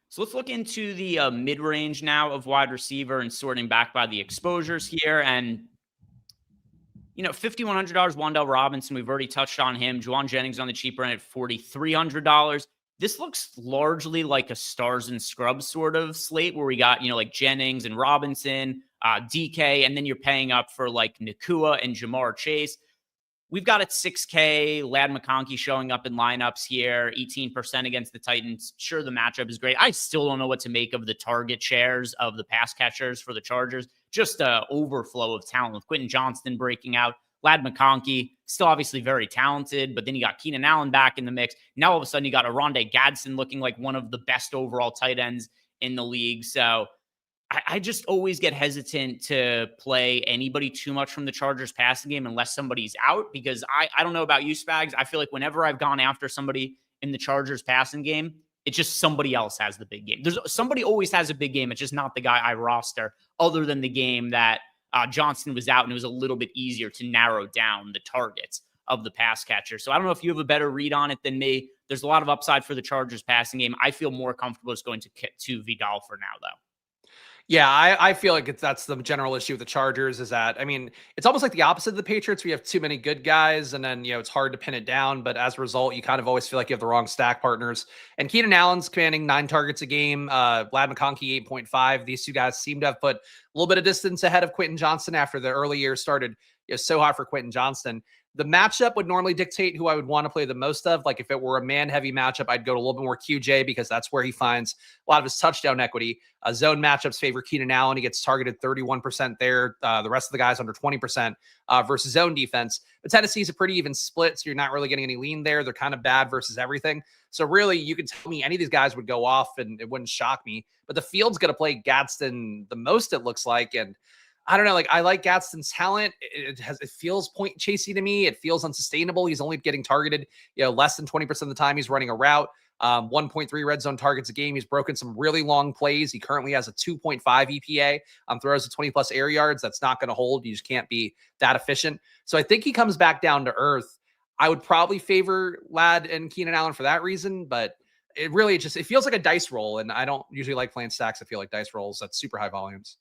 So let's look into the mid-range now of wide receiver and sorting back by the exposures here. And $5,100, Wan'Dale Robinson, we've already touched on him. Juwan Jennings on the cheaper end at $4,300. This looks largely like a stars and scrubs sort of slate where we got, like Jennings and Robinson, DK, and then you're paying up for like Nacua and Jamar Chase. We've got at $6K, Ladd McConkey showing up in lineups here, 18% against the Titans. Sure, the matchup is great. I still don't know what to make of the target shares of the pass catchers for the Chargers. Just an overflow of talent with Quentin Johnston breaking out. Ladd McConkey, still obviously very talented, but then you got Keenan Allen back in the mix. Now all of a sudden you got Oronde Gadsden looking like one of the best overall tight ends in the league. So I just always get hesitant to play anybody too much from the Chargers passing game unless somebody's out, because I don't know about you, Spags. I feel like whenever I've gone after somebody in the Chargers passing game, it's just somebody else has the big game. Somebody always has a big game. It's just not the guy I roster, other than the game that Johnston was out and it was a little bit easier to narrow down the targets of the pass catcher. So I don't know if you have a better read on it than me. There's a lot of upside for the Chargers passing game. I feel more comfortable just going to Vidal for now, though. Yeah, I feel like that's the general issue with the Chargers is that, it's almost like the opposite of the Patriots. We have too many good guys and then, it's hard to pin it down. But as a result, you kind of always feel like you have the wrong stack partners. And Keenan Allen's commanding 9 targets a game. Ladd McConkey, 8.5. These two guys seem to have put a little bit of distance ahead of Quentin Johnston after the early years started so hot for Quentin Johnston. The matchup would normally dictate who I would want to play the most of. Like if it were a man-heavy matchup, I'd go to a little bit more QJ because that's where he finds a lot of his touchdown equity. Zone matchups favor Keenan Allen. He gets targeted 31% there. The rest of the guys under 20% versus zone defense. But Tennessee's a pretty even split, so you're not really getting any lean there. They're kind of bad versus everything. So really, you could tell me any of these guys would go off and it wouldn't shock me. But the field's going to play Gadsden the most, it looks like. And I don't know, like I like Gadsden's talent. It feels point chasey to me. It feels unsustainable. He's only getting targeted, less than 20% of the time he's running a route. 1.3 red zone targets a game. He's broken some really long plays. He currently has a 2.5 EPA on throws to 20+ air yards. That's not going to hold. You just can't be that efficient. So I think he comes back down to earth. I would probably favor Ladd and Keenan Allen for that reason, but it feels like a dice roll. And I don't usually like playing stacks. I feel like dice rolls at super high volumes.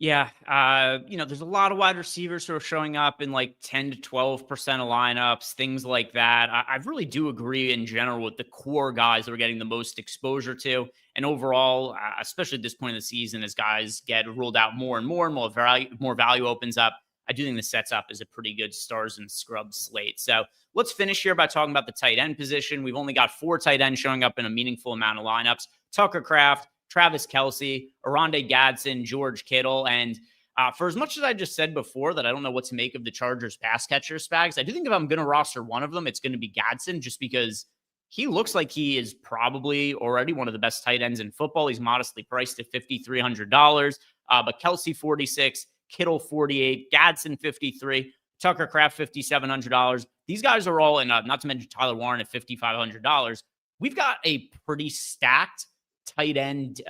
Yeah. There's a lot of wide receivers who are showing up in like 10 to 12% of lineups, things like that. I really do agree in general with the core guys that we're getting the most exposure to. And overall, especially at this point in the season, as guys get ruled out more and more value opens up, I do think this sets up as a pretty good stars and scrubs slate. So let's finish here by talking about the tight end position. We've only got 4 tight ends showing up in a meaningful amount of lineups. Tucker Kraft, Travis Kelce, Oronde Gadsden, George Kittle. And for as much as I just said before that I don't know what to make of the Chargers pass catcher, Spags, I do think if I'm going to roster one of them, it's going to be Gadsden, just because he looks like he is probably already one of the best tight ends in football. He's modestly priced at $5,300. But Kelsey 46, Kittle 48, Gadsden 53, Tucker Kraft $5,700. These guys are all in, not to mention Tyler Warren at $5,500. We've got a pretty stacked tight end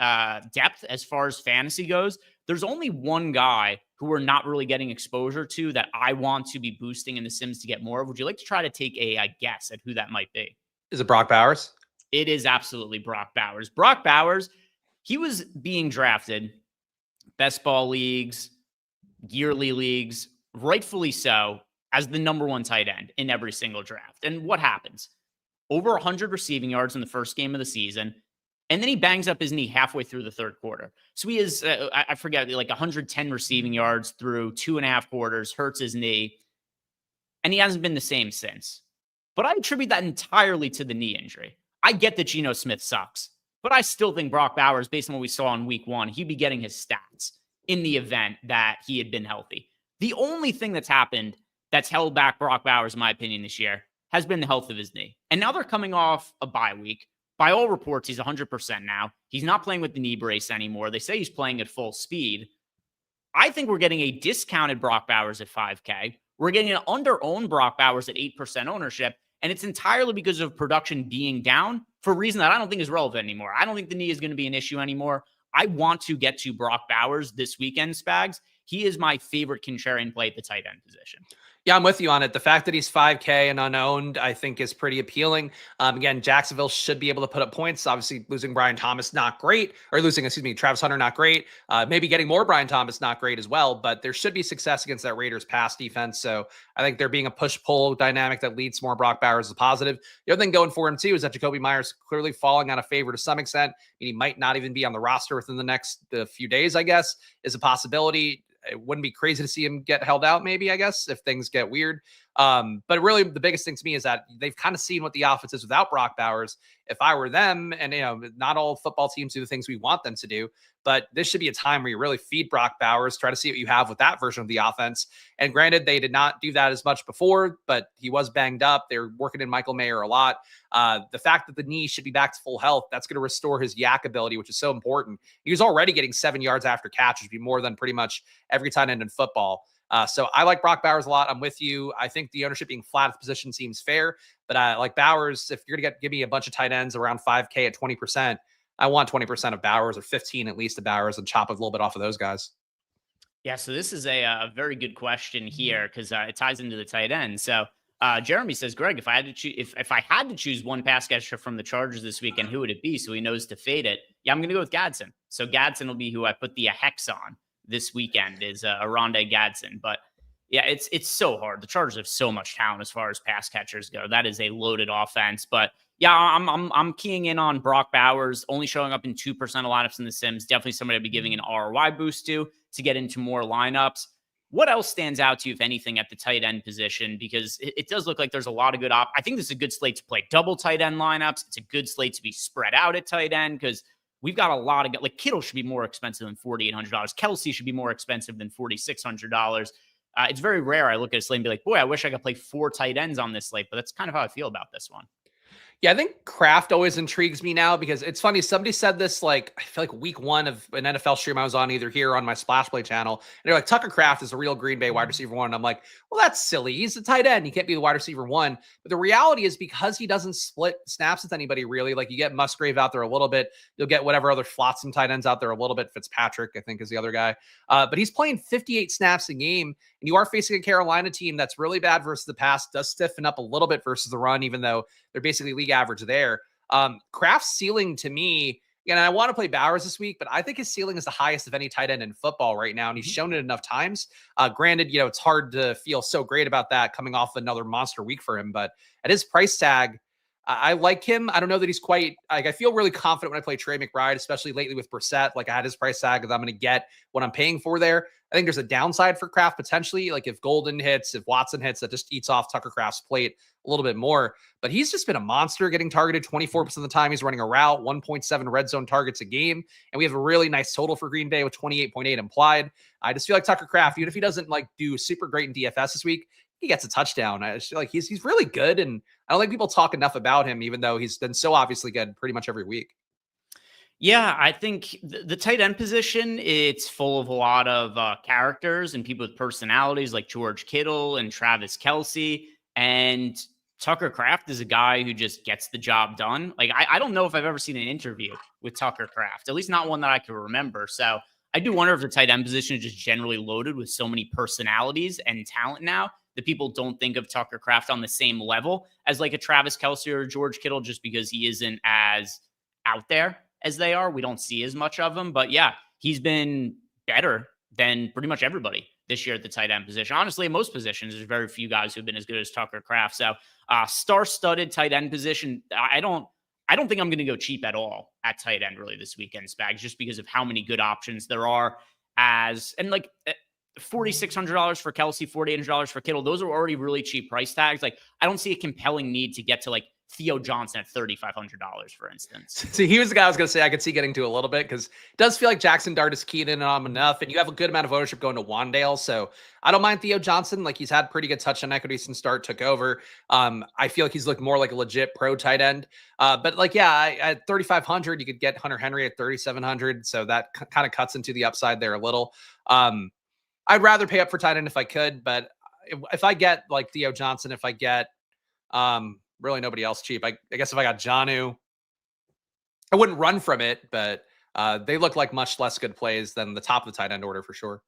depth as far as fantasy goes. There's only one guy who we're not really getting exposure to that I want to be boosting in the Sims to get more of. Would you like to try to take a guess at who that might be? Is it Brock Bowers? It is absolutely Brock Bowers. Brock Bowers, he was being drafted best ball leagues, yearly leagues, rightfully so, as the number one tight end in every single draft. And what happens? Over 100 receiving yards in the first game of the season. And then he bangs up his knee halfway through the third quarter. So he is, I forget, like 110 receiving yards through 2.5 quarters, hurts his knee. And he hasn't been the same since. But I attribute that entirely to the knee injury. I get that Geno Smith sucks, but I still think Brock Bowers, based on what we saw in week 1, he'd be getting his stats in the event that he had been healthy. The only thing that's happened that's held back Brock Bowers, in my opinion, this year has been the health of his knee. And now they're coming off a bye week. By all reports, he's 100% now. He's not playing with the knee brace anymore. They say he's playing at full speed. I think we're getting a discounted Brock Bowers at 5K. We're getting an under-owned Brock Bowers at 8% ownership. And it's entirely because of production being down for a reason that I don't think is relevant anymore. I don't think the knee is going to be an issue anymore. I want to get to Brock Bowers this weekend, Spags. He is my favorite contrarian play at the tight end position. Yeah, I'm with you on it. The fact that he's 5K and unowned, I think, is pretty appealing. Again, Jacksonville should be able to put up points. Obviously, losing Brian Thomas, not great. Or losing, Travis Hunter, not great. Maybe getting more Brian Thomas, not great as well. But there should be success against that Raiders pass defense. So I think there being a push-pull dynamic that leads more Brock Bowers is a positive. The other thing going for him, too, is that Jacoby Myers clearly falling out of favor to some extent. He might not even be on the roster within the next few days, I guess, is a possibility. It wouldn't be crazy to see him get held out, maybe, I guess, if things get weird. But really, the biggest thing to me is that they've kind of seen what the offense is without Brock Bowers. If I were them, and not all football teams do the things we want them to do, but this should be a time where you really feed Brock Bowers, try to see what you have with that version of the offense. And granted, they did not do that as much before, but he was banged up. They're working in Michael Mayer a lot. The fact that the knee should be back to full health, that's going to restore his yak ability, which is so important. He was already getting 7 yards after catch, which would be more than pretty much every tight end in football. So I like Brock Bowers a lot. I'm with you. I think the ownership being flat at the position seems fair, but I like Bowers. If you're going to give me a bunch of tight ends around 5K at 20%, I want 20% of Bowers or 15 at least of Bowers and chop a little bit off of those guys. Yeah, so this is a very good question here because it ties into the tight end. So Jeremy says, Greg, if I had to choose, if I had to choose one pass catcher from the Chargers this weekend, who would it be? So he knows to fade it. Yeah, I'm going to go with Gadsden. So Gadsden will be who I put the hex on this weekend is Rondé Gadsden. But yeah, it's so hard. The Chargers have so much talent as far as pass catchers go. That is a loaded offense. But yeah, I'm keying in on Brock Bowers, only showing up in 2% of lineups in the Sims. Definitely somebody I'd be giving an ROI boost to get into more lineups. What else stands out to you, if anything, at the tight end position? Because it does look like there's a lot of good I think this is a good slate to play double tight end lineups. It's a good slate to be spread out at tight end because we've got a lot of like Kittle should be more expensive than $4,800. Kelsey should be more expensive than $4,600. It's very rare I look at a slate and be like, boy, I wish I could play 4 tight ends on this slate, but that's kind of how I feel about this one. Yeah, I think Kraft always intrigues me now because it's funny. Somebody said this, like, I feel like week 1 of an NFL stream I was on either here or on my Splash Play channel. And they're like, Tucker Kraft is a real Green Bay wide receiver 1. And I'm like, well, that's silly. He's a tight end. He can't be the wide receiver 1. But the reality is because he doesn't split snaps with anybody really, like you get Musgrave out there a little bit. You'll get whatever other flotsam tight ends out there a little bit. Fitzpatrick, I think, is the other guy. But he's playing 58 snaps a game. And you are facing a Carolina team that's really bad versus the pass, does stiffen up a little bit versus the run, even though they're basically league average there. Kraft's ceiling to me, and I want to play Bowers this week, but I think his ceiling is the highest of any tight end in football right now. And he's shown it enough times. Granted, it's hard to feel so great about that coming off another monster week for him, but at his price tag, I like him. I don't know that he's quite, like, I feel really confident when I play Trey McBride, especially lately with Brissett. Like I had his price tag that I'm going to get what I'm paying for there. I think there's a downside for Kraft potentially. Like if Golden hits, if Watson hits, that just eats off Tucker Kraft's plate a little bit more. But he's just been a monster getting targeted 24% of the time. He's running a route, 1.7 red zone targets a game. And we have a really nice total for Green Bay with 28.8 implied. I just feel like Tucker Kraft, even if he doesn't like do super great in DFS this week, he gets a touchdown. I just feel like he's really good, and I don't think people talk enough about him, even though he's been so obviously good pretty much every week. Yeah, I think the tight end position, it's full of a lot of characters and people with personalities like George Kittle and Travis Kelce. And Tucker Kraft is a guy who just gets the job done. Like, I don't know if I've ever seen an interview with Tucker Kraft, at least not one that I can remember. So I do wonder if the tight end position is just generally loaded with so many personalities and talent now that people don't think of Tucker Kraft on the same level as like a Travis Kelce or George Kittle, just because he isn't as out there as they are. We don't see as much of him, but yeah, he's been better than pretty much everybody this year at the tight end position. Honestly, in most positions, there's very few guys who've been as good as Tucker Kraft. So star-studded tight end position. I don't think I'm going to go cheap at all at tight end really this weekend, Spags, just because of how many good options there are and like $4,600 for Kelce, $4,800 for Kittle. Those are already really cheap price tags. Like, I don't see a compelling need to get to like Theo Johnson at $3,500, for instance. See, he was the guy I was going to say I could see getting to a little bit, because it does feel like Jackson Dart is keyed in on him enough, and you have a good amount of ownership going to Wandale. So I don't mind Theo Johnson. Like, he's had pretty good touchdown equity since Dart took over. I feel like he's looked more like a legit pro tight end. But like, yeah, at 3,500, you could get Hunter Henry at 3,700. So that kind of cuts into the upside there a little. I'd rather pay up for tight end if I could, but if I get like Theo Johnson, if I get really nobody else cheap, I guess if I got Jonnu, I wouldn't run from it, but they look like much less good plays than the top of the tight end order for sure.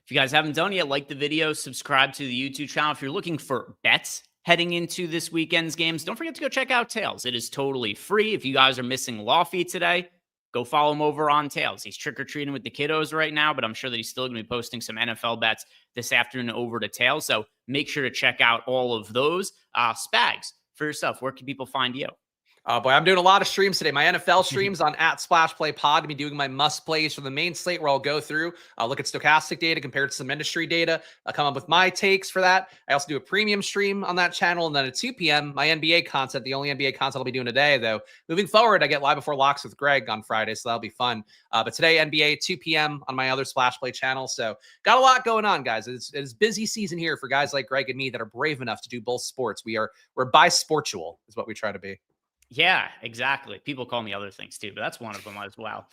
If you guys haven't done it yet, like the video, subscribe to the YouTube channel. If you're looking for bets heading into this weekend's games, don't forget to go check out Tails. It is totally free. If you guys are missing Lawfee today, go follow him over on Tails. He's trick-or-treating with the kiddos right now, but I'm sure that he's still going to be posting some NFL bets this afternoon over to Tails. So make sure to check out all of those. Spags, for yourself, where can people find you? Oh boy, I'm doing a lot of streams today. My NFL streams on @SplashPlayPod. I'll be doing my must plays for the main slate, where I'll go through, look at Stokastic data, compare it to some industry data. I'll come up with my takes for that. I also do a premium stream on that channel. And then at 2 p.m., my NBA content, the only NBA content I'll be doing today, though. Moving forward, I get Live Before Locks with Greg on Friday, so that'll be fun. But today, NBA, 2 p.m. on my other Splash Play channel. So got a lot going on, guys. It's busy season here for guys like Greg and me that are brave enough to do both sports. We're bisportual is what we try to be. Yeah, exactly. People call me other things too, but that's one of them as well.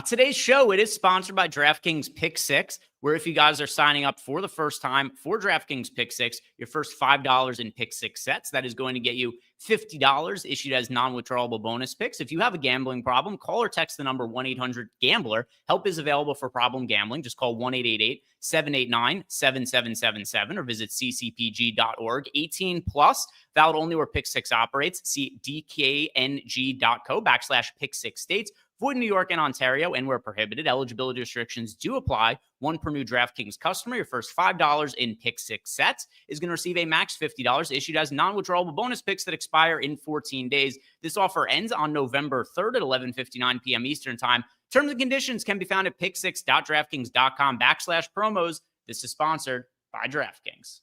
Today's show, it is sponsored by DraftKings Pick 6, where if you guys are signing up for the first time for DraftKings Pick 6, your first $5 in Pick 6 sets, that is going to get you $50 issued as non-withdrawable bonus picks. If you have a gambling problem, call or text the number 1-800-GAMBLER. Help is available for problem gambling. Just call 1-888-789-7777 or visit ccpg.org. 18 plus, valid only where Pick 6 operates. See dkng.co/Pick 6 states. Void in New York and Ontario, and where prohibited. Eligibility restrictions do apply. One per new DraftKings customer. Your first $5 in Pick 6 sets is going to receive a max $50 issued as non-withdrawable bonus picks that expire in 14 days. This offer ends on November 3rd at 11:59 p.m. Eastern Time. Terms and conditions can be found at pick6.draftkings.com/promos. This is sponsored by DraftKings.